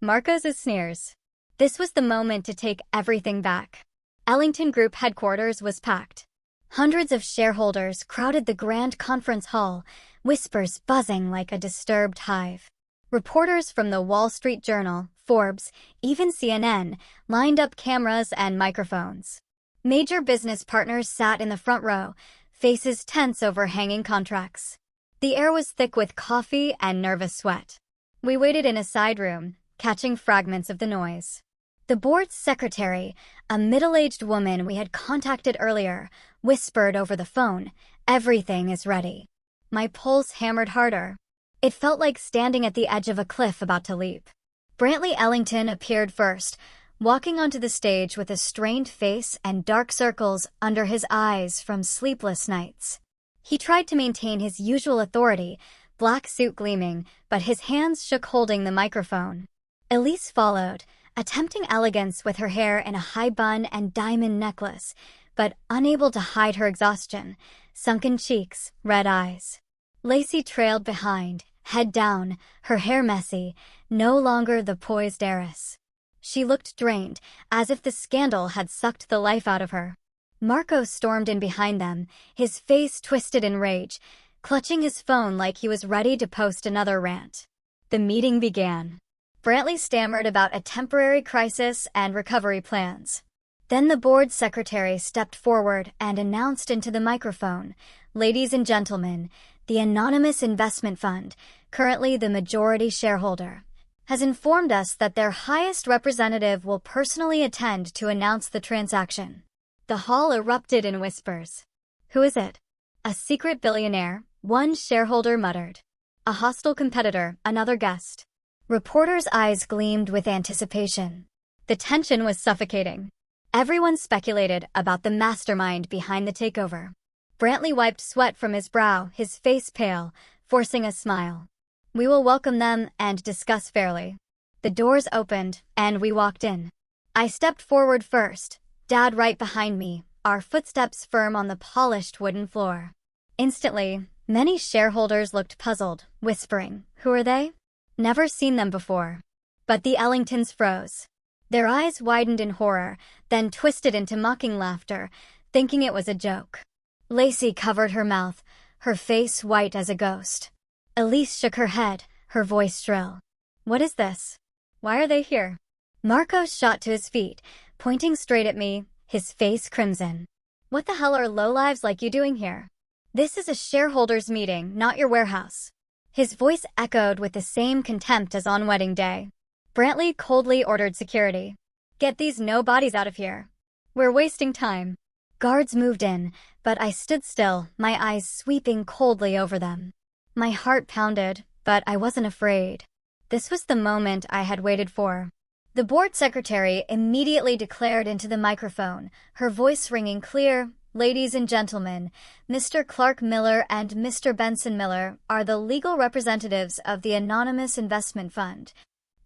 Speaker 1: Marco's sneers. This was the moment to take everything back. Ellington Group headquarters was packed. Hundreds of shareholders crowded the grand conference hall, whispers buzzing like a disturbed hive. Reporters from the Wall Street Journal, Forbes, even CNN, lined up cameras and microphones. Major business partners sat in the front row, faces tense over hanging contracts. The air was thick with coffee and nervous sweat. We waited in a side room, catching fragments of the noise. The board's secretary, a middle-aged woman we had contacted earlier, whispered over the phone, "Everything is ready." My pulse hammered harder. It felt like standing at the edge of a cliff about to leap. Brantley Ellington appeared first, walking onto the stage with a strained face and dark circles under his eyes from sleepless nights. He tried to maintain his usual authority, black suit gleaming, but his hands shook holding the microphone. Elise followed, attempting elegance with her hair in a high bun and diamond necklace, but unable to hide her exhaustion, sunken cheeks, red eyes. Lacey trailed behind, head down, her hair messy, no longer the poised heiress. She looked drained, as if the scandal had sucked the life out of her. Marco stormed in behind them, his face twisted in rage, clutching his phone like he was ready to post another rant. The meeting began. Brantley stammered about a temporary crisis and recovery plans. Then the board secretary stepped forward and announced into the microphone, "Ladies and gentlemen, the Anonymous Investment Fund, currently the majority shareholder, has informed us that their highest representative will personally attend to announce the transaction." The hall erupted in whispers. Who is it? A secret billionaire, one shareholder muttered. A hostile competitor, another guessed. Reporters' eyes gleamed with anticipation. The tension was suffocating. Everyone speculated about the mastermind behind the takeover. Brantley wiped sweat from his brow, his face pale, forcing a smile. We will welcome them and discuss fairly. The doors opened, and we walked in. I stepped forward first, Dad right behind me, our footsteps firm on the polished wooden floor. Instantly, many shareholders looked puzzled, whispering, "Who are they?" Never seen them before. But the Ellingtons froze. Their eyes widened in horror, then twisted into mocking laughter, thinking it was a joke. Lacey covered her mouth, her face white as a ghost. Elise shook her head, her voice shrill. What is this? Why are they here? Marcos shot to his feet, pointing straight at me, his face crimson. What the hell are lowlives like you doing here? This is a shareholders' meeting, not your warehouse. His voice echoed with the same contempt as on wedding day. Brantley coldly ordered security. Get these nobodies out of here. We're wasting time. Guards moved in, but I stood still, my eyes sweeping coldly over them. My heart pounded, but I wasn't afraid. This was the moment I had waited for. The board secretary immediately declared into the microphone, her voice ringing clear, "Ladies and gentlemen, Mr. Clark Miller and Mr. Benson Miller are the legal representatives of the Anonymous Investment Fund,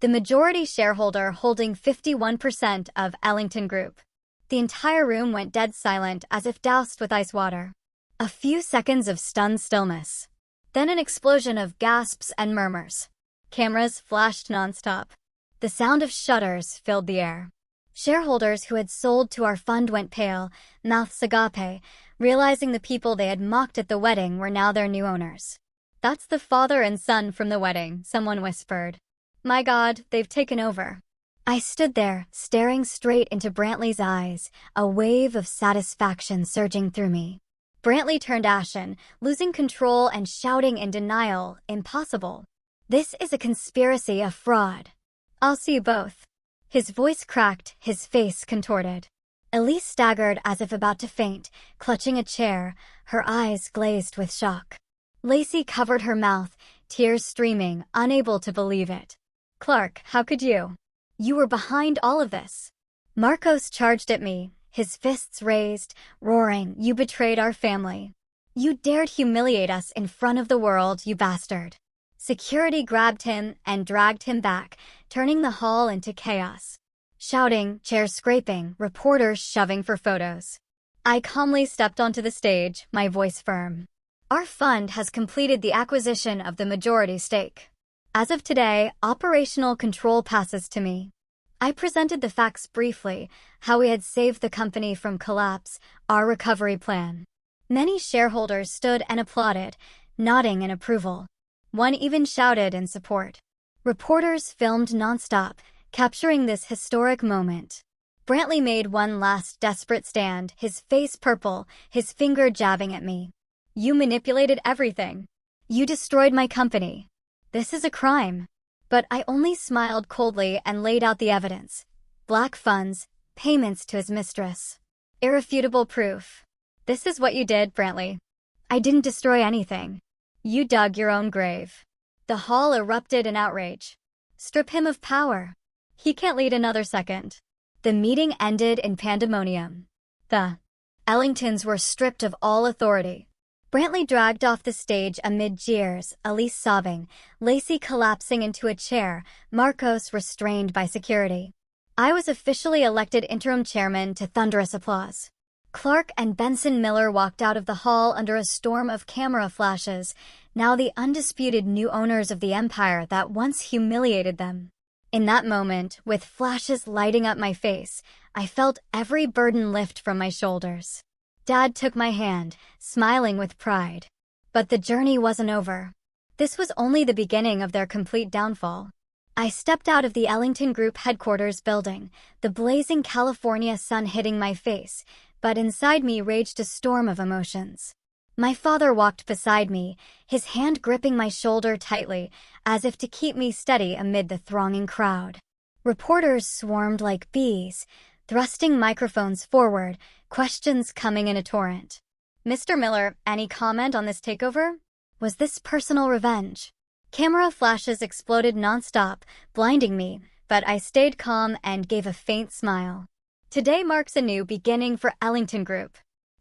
Speaker 1: the majority shareholder holding 51% of Ellington Group." The entire room went dead silent as if doused with ice water. A few seconds of stunned stillness. Then an explosion of gasps and murmurs. Cameras flashed nonstop. The sound of shutters filled the air. Shareholders who had sold to our fund went pale, mouths agape, realizing the people they had mocked at the wedding were now their new owners. That's the father and son from the wedding, someone whispered. My God, they've taken over. I stood there, staring straight into Brantley's eyes, a wave of satisfaction surging through me. Brantley turned ashen, losing control and shouting in denial, impossible. This is a conspiracy, a fraud. I'll see you both. His voice cracked, his face contorted. Elise staggered as if about to faint, clutching a chair, her eyes glazed with shock. Lacey covered her mouth, tears streaming, unable to believe it. Clark, how could you? You were behind all of this. Marcos charged at me, his fists raised, roaring, "You betrayed our family. You dared humiliate us in front of the world, you bastard." Security grabbed him and dragged him back, turning the hall into chaos. Shouting, chairs scraping, reporters shoving for photos. I calmly stepped onto the stage, my voice firm. Our fund has completed the acquisition of the majority stake. As of today, operational control passes to me. I presented the facts briefly, how we had saved the company from collapse, our recovery plan. Many shareholders stood and applauded, nodding in approval. One even shouted in support. Reporters filmed nonstop, capturing this historic moment. Brantley made one last desperate stand, his face purple, his finger jabbing at me. You manipulated everything. You destroyed my company. This is a crime. But I only smiled coldly and laid out the evidence. Black funds, payments to his mistress. Irrefutable proof. This is what you did, Brantley. I didn't destroy anything. You dug your own grave. The hall erupted in outrage. Strip him of power. He can't lead another second. The meeting ended in pandemonium. The Ellingtons were stripped of all authority. Brantley dragged off the stage amid jeers, Elise sobbing, Lacey collapsing into a chair, Marcos restrained by security. I was officially elected interim chairman to thunderous applause. Clark and Benson Miller walked out of the hall under a storm of camera flashes, now the undisputed new owners of the empire that once humiliated them. In that moment, with flashes lighting up my face, I felt every burden lift from my shoulders. Dad took my hand, smiling with pride. But the journey wasn't over. This was only the beginning of their complete downfall. I stepped out of the Ellington Group headquarters building, the blazing California sun hitting my face, but inside me raged a storm of emotions. My father walked beside me, his hand gripping my shoulder tightly, as if to keep me steady amid the thronging crowd. Reporters swarmed like bees, thrusting microphones forward, questions coming in a torrent. "Mr. Miller, any comment on this takeover? Was this personal revenge?" Camera flashes exploded nonstop, blinding me, but I stayed calm and gave a faint smile. Today marks a new beginning for Ellington Group.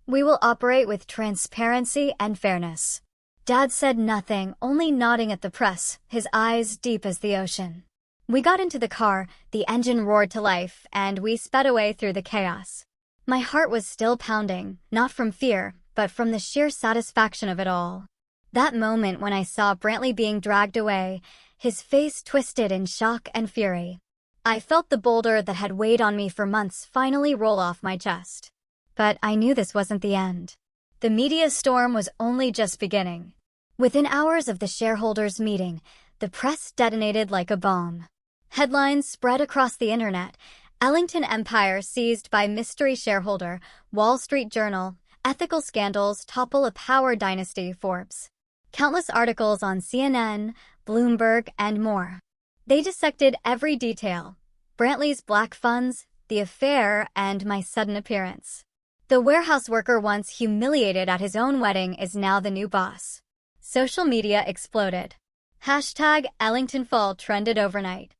Speaker 1: We will operate with transparency and fairness. Dad said nothing, only nodding at the press, his eyes deep as the ocean. We got into the car, the engine roared to life, and we sped away through the chaos. My heart was still pounding, not from fear, but from the sheer satisfaction of it all. That moment when I saw Brantley being dragged away, his face twisted in shock and fury. I felt the boulder that had weighed on me for months finally roll off my chest. But I knew this wasn't the end. The media storm was only just beginning. Within hours of the shareholders' meeting, the press detonated like a bomb. Headlines spread across the internet: Ellington Empire seized by mystery shareholder, Wall Street Journal, ethical scandals topple a power dynasty, Forbes. Countless articles on CNN, Bloomberg, and more. They dissected every detail: Brantley's black funds, the affair, and my sudden appearance. The warehouse worker once humiliated at his own wedding is now the new boss. Social media exploded. #EllingtonFall trended overnight.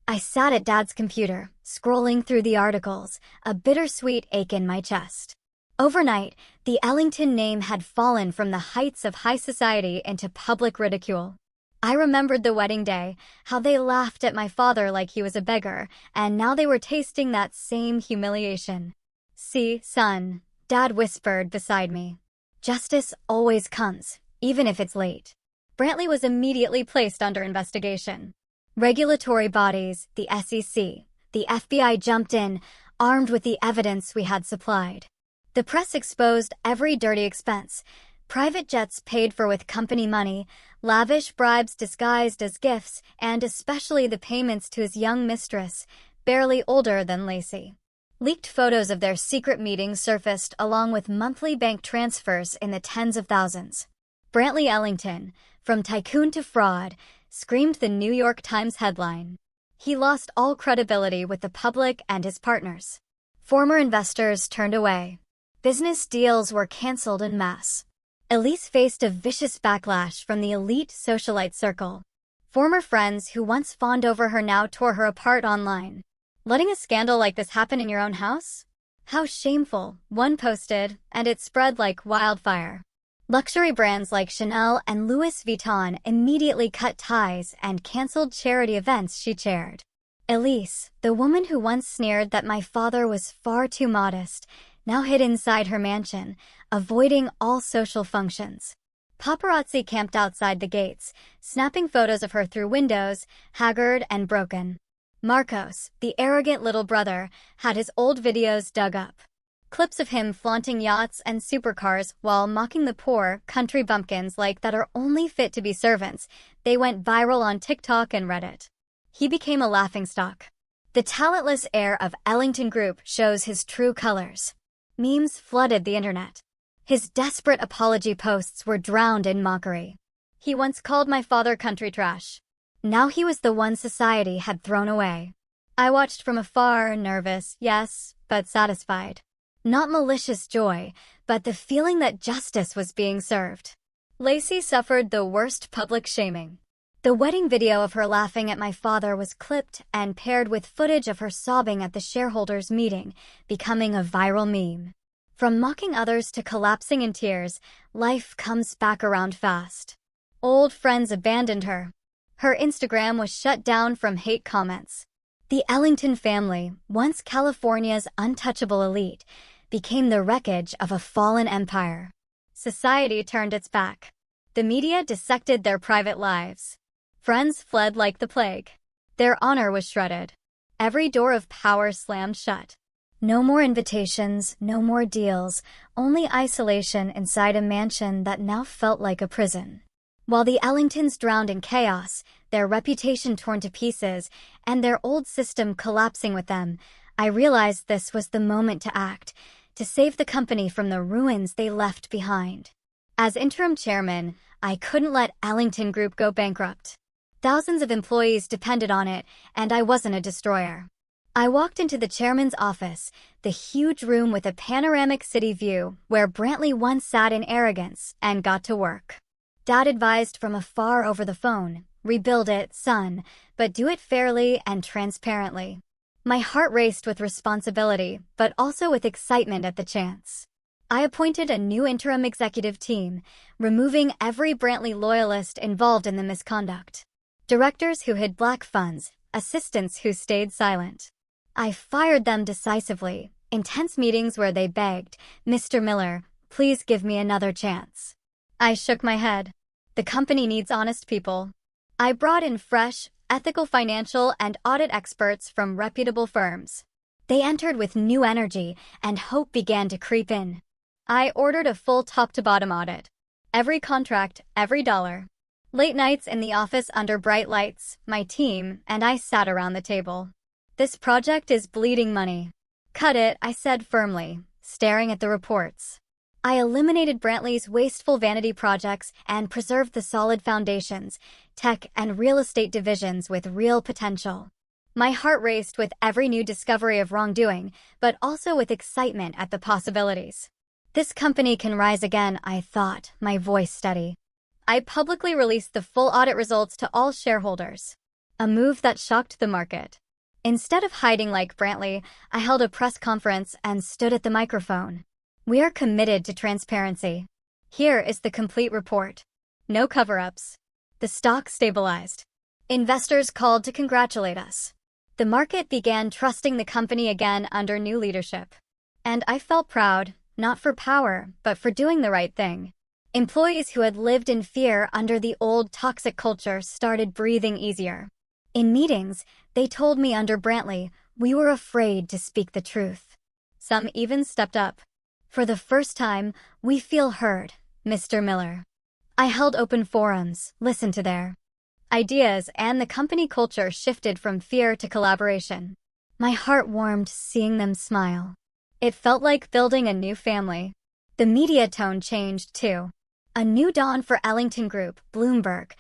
Speaker 1: I sat at Dad's computer, scrolling through the articles, a bittersweet ache in my chest. Overnight, the Ellington name had fallen from the heights of high society into public ridicule. I remembered the wedding day, how they laughed at my father like he was a beggar, and now they were tasting that same humiliation. "See, son," Dad whispered beside me. "Justice always comes, even if it's late." Brantley was immediately placed under investigation. Regulatory bodies, the SEC, the FBI jumped in, armed with the evidence we had supplied. The press exposed every dirty expense: private jets paid for with company money, lavish bribes disguised as gifts, and especially the payments to his young mistress, barely older than Lacey. Leaked photos of their secret meetings surfaced along with monthly bank transfers in the tens of thousands. Brantley Ellington, from tycoon to fraud, screamed the New York Times headline. He lost all credibility with the public and his partners. Former investors turned away. Business deals were canceled en masse. Elise faced a vicious backlash from the elite socialite circle. Former friends who once fawned over her now tore her apart online. "Letting a scandal like this happen in your own house? How shameful," one posted, and it spread like wildfire. Luxury brands like Chanel and Louis Vuitton immediately cut ties and canceled charity events she chaired. Elise, the woman who once sneered that my father was far too modest, now hid inside her mansion, avoiding all social functions. Paparazzi camped outside the gates, snapping photos of her through windows, haggard and broken. Marcos, the arrogant little brother, had his old videos dug up. Clips of him flaunting yachts and supercars while mocking the poor country bumpkins like that are only fit to be servants. They went viral on TikTok and Reddit. He became a laughingstock. The talentless heir of Ellington Group shows his true colors. Memes flooded the internet. His desperate apology posts were drowned in mockery. He once called my father country trash. Now he was the one society had thrown away. I watched from afar, nervous, yes, but satisfied. Not malicious joy, but the feeling that justice was being served. Lacey suffered the worst public shaming. The wedding video of her laughing at my father was clipped and paired with footage of her sobbing at the shareholders' meeting, becoming a viral meme. From mocking others to collapsing in tears, life comes back around fast. Old friends abandoned her. Her Instagram was shut down from hate comments. The Ellington family, once California's untouchable elite, became the wreckage of a fallen empire. Society turned its back. The media dissected their private lives. Friends fled like the plague. Their honor was shredded. Every door of power slammed shut. No more invitations, no more deals, only isolation inside a mansion that now felt like a prison. While the Ellingtons drowned in chaos, their reputation torn to pieces, and their old system collapsing with them, I realized this was the moment to act, to save the company from the ruins they left behind. As interim chairman, I couldn't let Ellington Group go bankrupt. Thousands of employees depended on it, and I wasn't a destroyer. I walked into the chairman's office, the huge room with a panoramic city view where Brantley once sat in arrogance and got to work. Dad advised from afar over the phone, "Rebuild it, son, but do it fairly and transparently." My heart raced with responsibility, but also with excitement at the chance. I appointed a new interim executive team, removing every Brantley loyalist involved in the misconduct. Directors who hid black funds, assistants who stayed silent. I fired them decisively, intense meetings where they begged, "Mr. Miller, please give me another chance." I shook my head. The company needs honest people. I brought in fresh, ethical financial and audit experts from reputable firms. They entered with new energy, and hope began to creep in. I ordered a full top-to-bottom audit. Every contract, every dollar. Late nights in the office under bright lights, my team and I sat around the table. "This project is bleeding money." "Cut it," I said firmly, staring at the reports. I eliminated Brantley's wasteful vanity projects and preserved the solid foundations, tech and real estate divisions with real potential. My heart raced with every new discovery of wrongdoing, but also with excitement at the possibilities. This company can rise again, I thought, my voice steady. I publicly released the full audit results to all shareholders. A move that shocked the market. Instead of hiding like Brantley, I held a press conference and stood at the microphone. "We are committed to transparency. Here is the complete report. No cover-ups." The stock stabilized. Investors called to congratulate us. The market began trusting the company again under new leadership. And I felt proud, not for power, but for doing the right thing. Employees who had lived in fear under the old toxic culture started breathing easier. In meetings, they told me under Brantley, we were afraid to speak the truth. Some even stepped up. "For the first time, we feel heard, Mr. Miller." I held open forums, listened to their ideas, and the company culture shifted from fear to collaboration. My heart warmed seeing them smile. It felt like building a new family. The media tone changed too. A new dawn for Ellington Group, Bloomberg,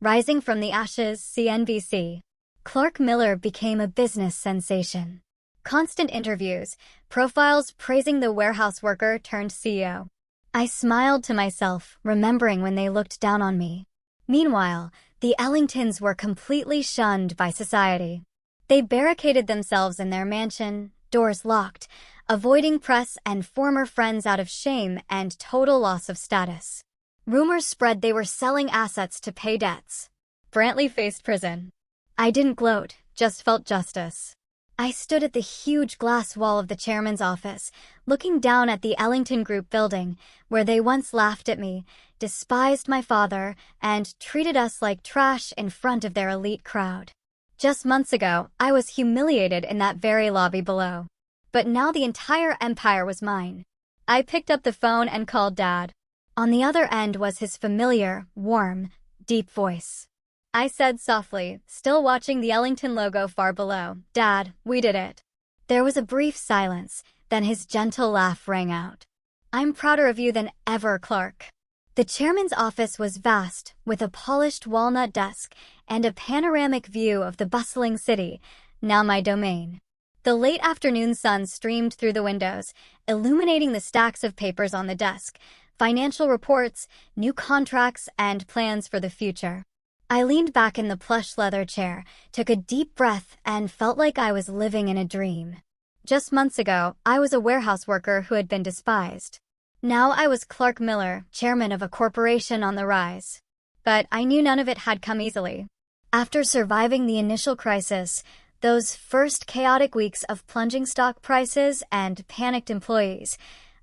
Speaker 1: rising from the ashes, CNBC. Clark Miller became a business sensation. Constant interviews, profiles praising the warehouse worker turned CEO. I smiled to myself, remembering when they looked down on me. Meanwhile, the Ellingtons were completely shunned by society. They barricaded themselves in their mansion, doors locked, avoiding press and former friends out of shame and total loss of status. Rumors spread they were selling assets to pay debts. Brantley faced prison. I didn't gloat, just felt justice. I stood at the huge glass wall of the chairman's office, looking down at the Ellington Group building, where they once laughed at me, despised my father, and treated us like trash in front of their elite crowd. Just months ago, I was humiliated in that very lobby below. But now the entire empire was mine. I picked up the phone and called Dad. On the other end was his familiar, warm, deep voice. I said softly, still watching the Ellington logo far below, "Dad, we did it." There was a brief silence, then his gentle laugh rang out. "I'm prouder of you than ever, Clark." The chairman's office was vast, with a polished walnut desk and a panoramic view of the bustling city, now my domain. The late afternoon sun streamed through the windows, illuminating the stacks of papers on the desk, financial reports, new contracts, and plans for the future. I leaned back in the plush leather chair, took a deep breath, and felt like I was living in a dream. Just months ago, I was a warehouse worker who had been despised. Now I was Clark Miller, chairman of a corporation on the rise. But I knew none of it had come easily. After surviving the initial crisis, those first chaotic weeks of plunging stock prices and panicked employees,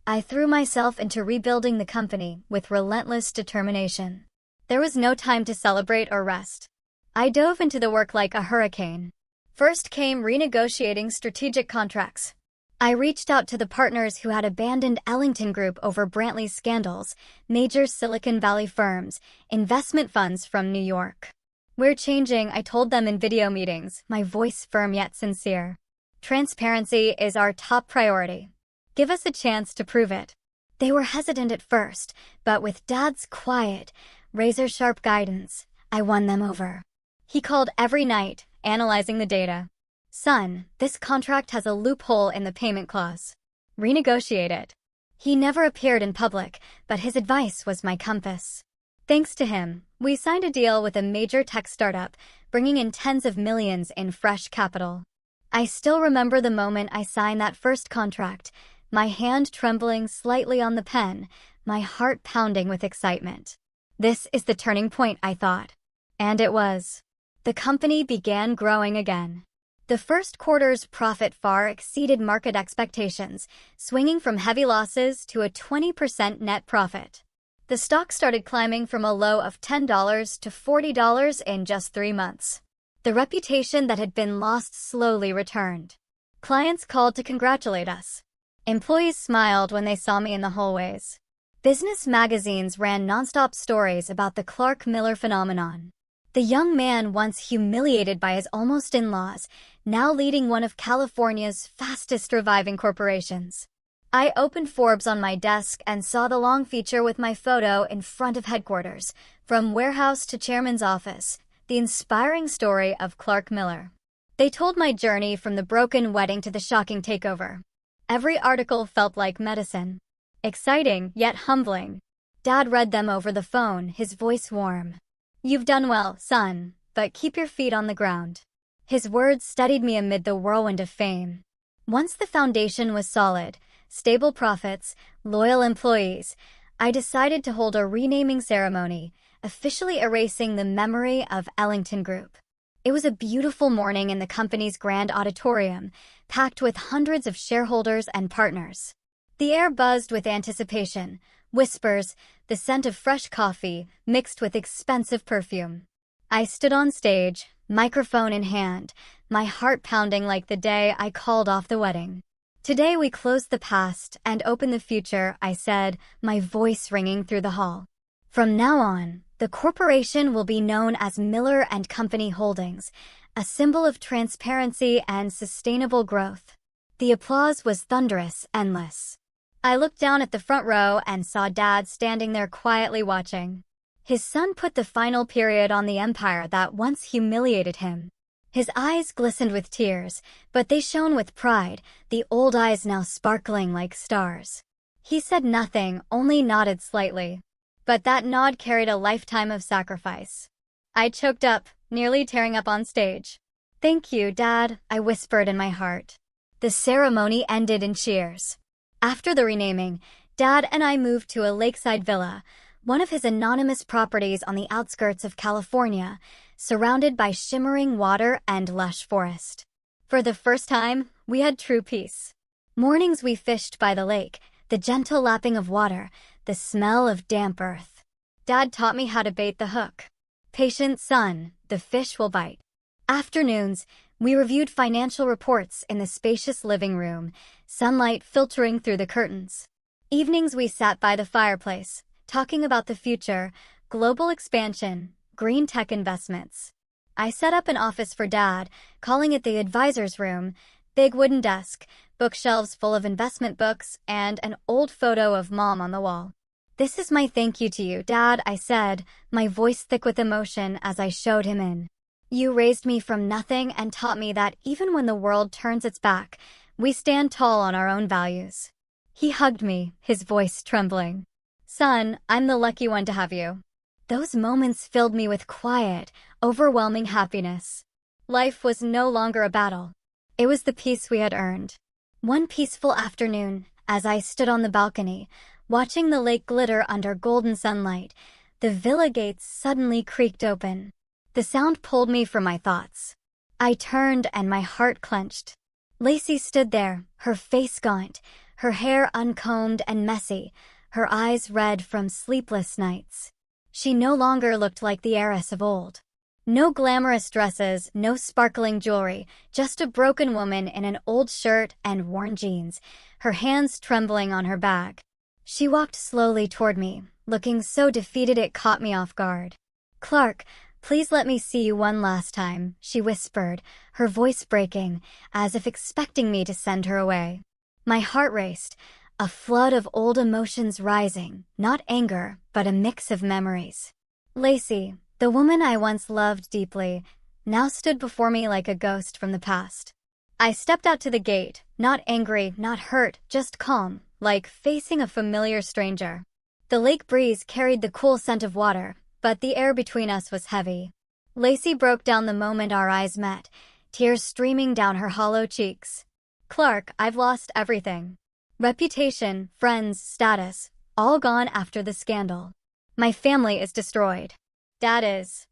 Speaker 1: I threw myself into rebuilding the company with relentless determination. There was no time to celebrate or rest. I dove into the work like a hurricane. First came renegotiating strategic contracts. I reached out to the partners who had abandoned Ellington Group over Brantley's scandals, major Silicon Valley firms, investment funds from New York. "We're changing," I told them in video meetings, my voice firm yet sincere. "Transparency is our top priority. Give us a chance to prove it." They were hesitant at first, but with Dad's quiet, razor-sharp guidance, I won them over. He called every night, analyzing the data. "Son, this contract has a loophole in the payment clause. Renegotiate it." He never appeared in public, but his advice was my compass. Thanks to him, we signed a deal with a major tech startup, bringing in tens of millions in fresh capital. I still remember the moment I signed that first contract, my hand trembling slightly on the pen, my heart pounding with excitement. This is the turning point, I thought. And it was. The company began growing again. The first quarter's profit far exceeded market expectations, swinging from heavy losses to a 20% net profit. The stock started climbing from a low of $10 to $40 in just 3 months. The reputation that had been lost slowly returned. Clients called to congratulate us. Employees smiled when they saw me in the hallways. Business magazines ran nonstop stories about the Clark Miller phenomenon. The young man once humiliated by his almost in-laws, now leading one of California's fastest reviving corporations. I opened Forbes on my desk and saw the long feature with my photo in front of headquarters, from warehouse to chairman's office, the inspiring story of Clark Miller. They told my journey from the broken wedding to the shocking takeover. Every article felt like medicine. Exciting, yet humbling. Dad read them over the phone, his voice warm. "You've done well, son, but keep your feet on the ground." His words steadied me amid the whirlwind of fame. Once the foundation was solid, stable profits, loyal employees, I decided to hold a renaming ceremony, officially erasing the memory of Ellington Group. It was a beautiful morning in the company's grand auditorium, packed with hundreds of shareholders and partners. The air buzzed with anticipation, whispers, the scent of fresh coffee mixed with expensive perfume. I stood on stage, microphone in hand, my heart pounding like the day I called off the wedding. "Today we close the past and open the future," I said, my voice ringing through the hall. "From now on, the corporation will be known as Miller and Company Holdings, a symbol of transparency and sustainable growth." The applause was thunderous, endless. I looked down at the front row and saw Dad standing there quietly watching. His son put the final period on the empire that once humiliated him. His eyes glistened with tears, but they shone with pride, the old eyes now sparkling like stars. He said nothing, only nodded slightly. But that nod carried a lifetime of sacrifice. I choked up, nearly tearing up on stage. "Thank you, Dad," I whispered in my heart. The ceremony ended in cheers. After the renaming, Dad and I moved to a lakeside villa, one of his anonymous properties on the outskirts of California, surrounded by shimmering water and lush forest. For the first time, we had true peace. Mornings we fished by the lake, the gentle lapping of water, the smell of damp earth. Dad taught me how to bait the hook. "Patient, son, the fish will bite." Afternoons, we reviewed financial reports in the spacious living room, sunlight filtering through the curtains. Evenings we sat by the fireplace, talking about the future, global expansion, green tech investments. I set up an office for Dad, calling it the advisor's room, big wooden desk, bookshelves full of investment books, and an old photo of Mom on the wall. "This is my thank you to you, Dad," I said, my voice thick with emotion as I showed him in. "You raised me from nothing and taught me that even when the world turns its back, we stand tall on our own values." He hugged me, his voice trembling. "Son, I'm the lucky one to have you." Those moments filled me with quiet, overwhelming happiness. Life was no longer a battle. It was the peace we had earned. One peaceful afternoon, as I stood on the balcony, watching the lake glitter under golden sunlight, the villa gates suddenly creaked open. The sound pulled me from my thoughts. I turned and my heart clenched. Lacey stood there, her face gaunt, her hair uncombed and messy, her eyes red from sleepless nights. She no longer looked like the heiress of old. No glamorous dresses, no sparkling jewelry, just a broken woman in an old shirt and worn jeans, her hands trembling on her bag. She walked slowly toward me, looking so defeated it caught me off guard. "Clark, please let me see you one last time," she whispered, her voice breaking, as if expecting me to send her away. My heart raced, a flood of old emotions rising, not anger, but a mix of memories. Lacey, the woman I once loved deeply, now stood before me like a ghost from the past. I stepped out to the gate, not angry, not hurt, just calm, like facing a familiar stranger. The lake breeze carried the cool scent of water, but the air between us was heavy. Lacey broke down the moment our eyes met, tears streaming down her hollow cheeks. "Clark, I've lost everything. Reputation, friends, status, all gone after the scandal. My family is destroyed. Dad is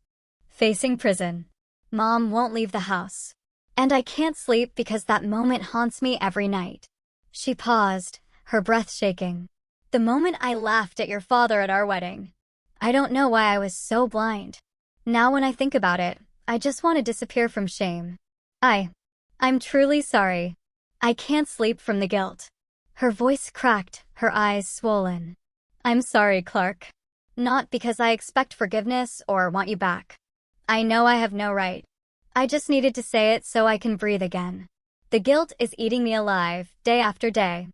Speaker 1: facing prison. Mom won't leave the house. And I can't sleep because that moment haunts me every night." She paused, her breath shaking. "The moment I laughed at your father at our wedding. I don't know why I was so blind. Now when I think about it, I just want to disappear from shame. I'm truly sorry. I can't sleep from the guilt." Her voice cracked, her eyes swollen. "I'm sorry, Clark. Not because I expect forgiveness or want you back. I know I have no right. I just needed to say it so I can breathe again. The guilt is eating me alive, day after day."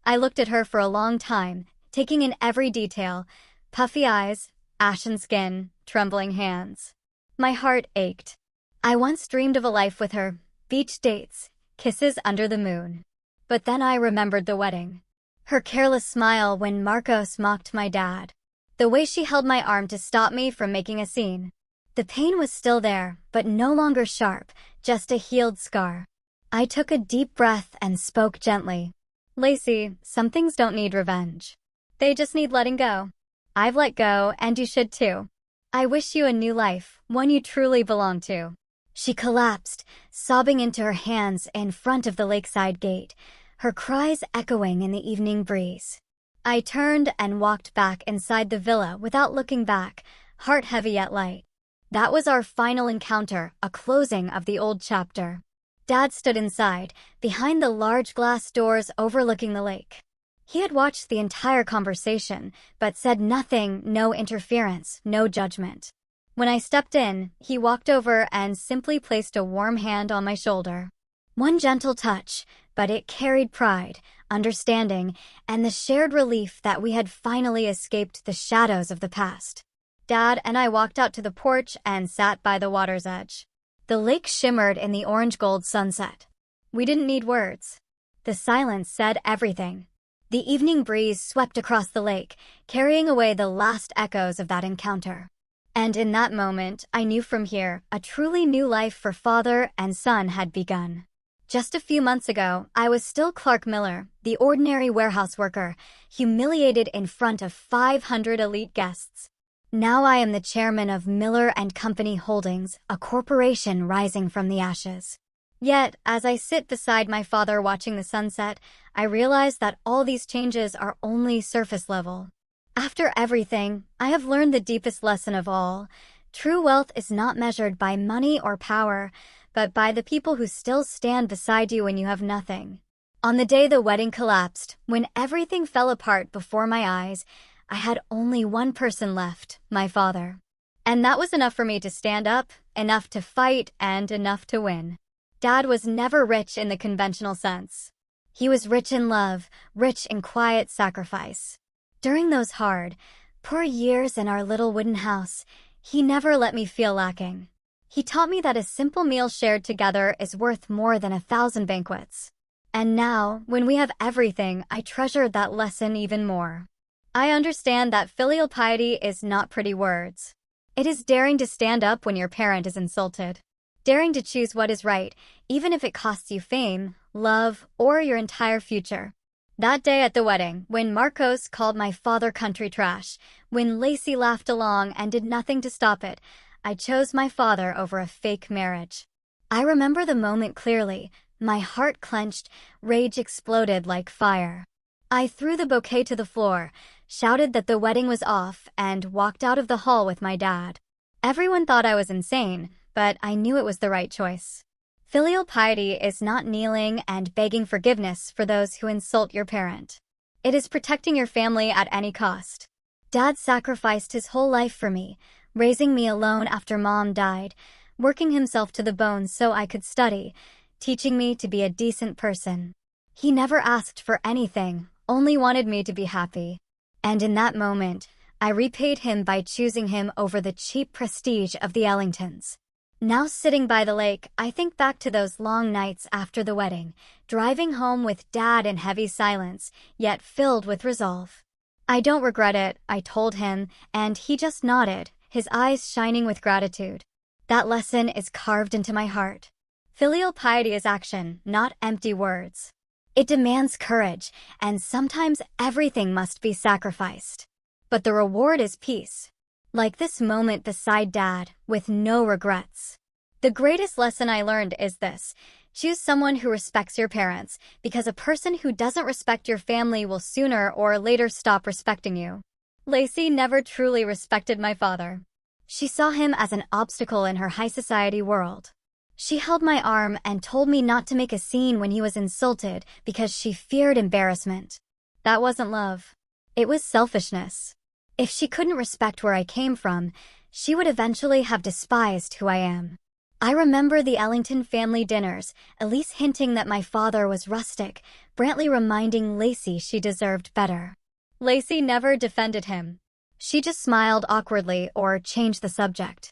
Speaker 1: I looked at her for a long time, taking in every detail: puffy eyes, ashen skin, trembling hands. My heart ached. I once dreamed of a life with her, beach dates, kisses under the moon. But then I remembered the wedding. Her careless smile when Marcos mocked my dad. The way she held my arm to stop me from making a scene. The pain was still there, but no longer sharp, just a healed scar. I took a deep breath and spoke gently. "Lacey, some things don't need revenge. They just need letting go. I've let go, and you should too. I wish you a new life, one you truly belong to." She collapsed, sobbing into her hands in front of the lakeside gate, her cries echoing in the evening breeze. I turned and walked back inside the villa without looking back, heart heavy yet light. That was our final encounter, a closing of the old chapter. Dad stood inside, behind the large glass doors overlooking the lake. He had watched the entire conversation, but said nothing, no interference, no judgment. When I stepped in, he walked over and simply placed a warm hand on my shoulder. One gentle touch, but it carried pride, understanding, and the shared relief that we had finally escaped the shadows of the past. Dad and I walked out to the porch and sat by the water's edge. The lake shimmered in the orange-gold sunset. We didn't need words. The silence said everything. The evening breeze swept across the lake, carrying away the last echoes of that encounter. And in that moment, I knew from here, a truly new life for father and son had begun. Just a few months ago, I was still Clark Miller, the ordinary warehouse worker, humiliated in front of 500 elite guests. Now I am the chairman of Miller and Company Holdings, a corporation rising from the ashes. Yet, as I sit beside my father watching the sunset, I realize that all these changes are only surface level. After everything, I have learned the deepest lesson of all. True wealth is not measured by money or power, but by the people who still stand beside you when you have nothing. On the day the wedding collapsed, when everything fell apart before my eyes, I had only one person left, my father. And that was enough for me to stand up, enough to fight, and enough to win. Dad was never rich in the conventional sense. He was rich in love, rich in quiet sacrifice. During those hard, poor years in our little wooden house, he never let me feel lacking. He taught me that a simple meal shared together is worth more than 1,000 banquets. And now, when we have everything, I treasure that lesson even more. I understand that filial piety is not pretty words. It is daring to stand up when your parent is insulted. Daring to choose what is right, even if it costs you fame, love, or your entire future. That day at the wedding, when Marcos called my father country trash, when Lacey laughed along and did nothing to stop it, I chose my father over a fake marriage. I remember the moment clearly. My heart clenched, rage exploded like fire. I threw the bouquet to the floor, shouted that the wedding was off, and walked out of the hall with my dad. Everyone thought I was insane, but I knew it was the right choice. Filial piety is not kneeling and begging forgiveness for those who insult your parent. It is protecting your family at any cost. Dad sacrificed his whole life for me, raising me alone after Mom died, working himself to the bone so I could study, teaching me to be a decent person. He never asked for anything, only wanted me to be happy. And in that moment, I repaid him by choosing him over the cheap prestige of the Ellingtons. Now sitting by the lake, I think back to those long nights after the wedding, driving home with Dad in heavy silence, yet filled with resolve. I don't regret it, I told him, and he just nodded, his eyes shining with gratitude. That lesson is carved into my heart. Filial piety is action, not empty words. It demands courage, and sometimes everything must be sacrificed. But the reward is peace. Like this moment beside Dad, with no regrets. The greatest lesson I learned is this: choose someone who respects your parents, because a person who doesn't respect your family will sooner or later stop respecting you. Lacey never truly respected my father. She saw him as an obstacle in her high society world. She held my arm and told me not to make a scene when he was insulted because she feared embarrassment. That wasn't love. It was selfishness. If she couldn't respect where I came from, she would eventually have despised who I am. I remember the Ellington family dinners, Elise hinting that my father was rustic, Brantley reminding Lacey she deserved better. Lacey never defended him. She just smiled awkwardly or changed the subject.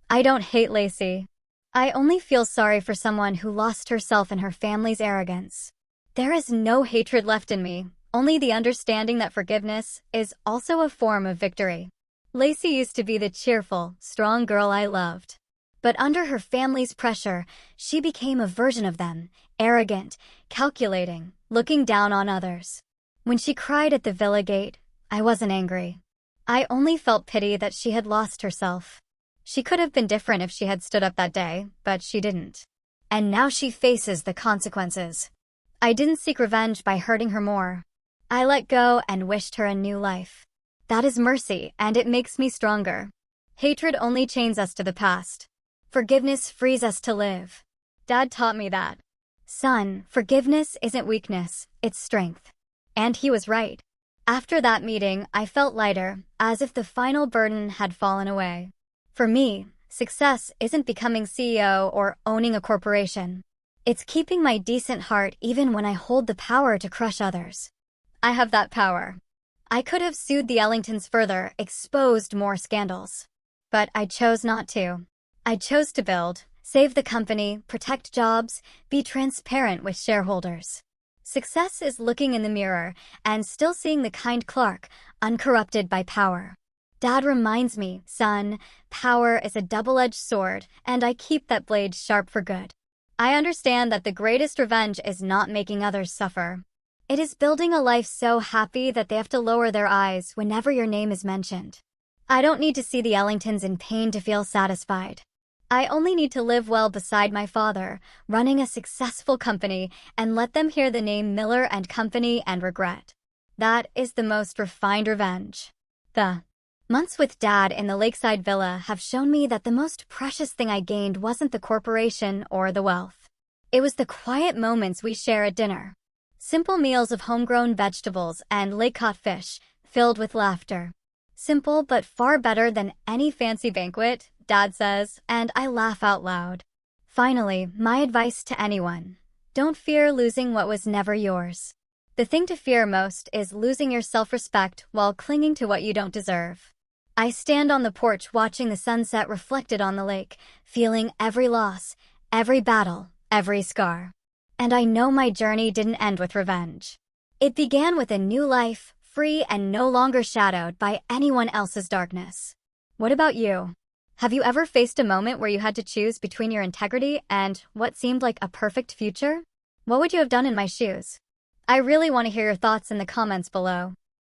Speaker 1: I don't hate Lacey. I only feel sorry for someone who lost herself in her family's arrogance. There is no hatred left in me, only the understanding that forgiveness is also a form of victory. Lacey used to be the cheerful, strong girl I loved. But under her family's pressure, she became a version of them, arrogant, calculating, looking down on others. When she cried at the villa gate, I wasn't angry. I only felt pity that she had lost herself. She could have been different if she had stood up that day, but she didn't. And now she faces the consequences. I didn't seek revenge by hurting her more. I let go and wished her a new life. That is mercy, and it makes me stronger. Hatred only chains us to the past. Forgiveness frees us to live. Dad taught me that. Son, forgiveness isn't weakness, it's strength. And he was right. After that meeting, I felt lighter, as if the final burden had fallen away. For me, success isn't becoming CEO or owning a corporation. It's keeping my decent heart even when I hold the power to crush others. I have that power. I could have sued the Ellingtons further, exposed more scandals. But I chose not to. I chose to build, save the company, protect jobs, be transparent with shareholders. Success is looking in the mirror and still seeing the kind Clark, uncorrupted by power. Dad reminds me, son, power is a double-edged sword, and I keep that blade sharp for good. I understand that the greatest revenge is not making others suffer. It is building a life so happy that they have to lower their eyes whenever your name is mentioned. I don't need to see the Ellingtons in pain to feel satisfied. I only need to live well beside my father, running a successful company, and let them hear the name Miller and Company and regret. That is the most refined revenge. The months with Dad in the lakeside villa have shown me that the most precious thing I gained wasn't the corporation or the wealth. It was the quiet moments we share at dinner. Simple meals of homegrown vegetables and lake-caught fish, filled with laughter. Simple but far better than any fancy banquet, Dad says, and I laugh out loud. Finally, my advice to anyone: don't fear losing what was never yours. The thing to fear most is losing your self-respect while clinging to what you don't deserve. I stand on the porch watching the sunset reflected on the lake, feeling every loss, every battle, every scar. And I know my journey didn't end with revenge. It began with a new life, free and no longer shadowed by anyone else's darkness. What about you? Have you ever faced a moment where you had to choose between your integrity and what seemed like a perfect future? What would you have done in my shoes? I really want to hear your thoughts in the comments below.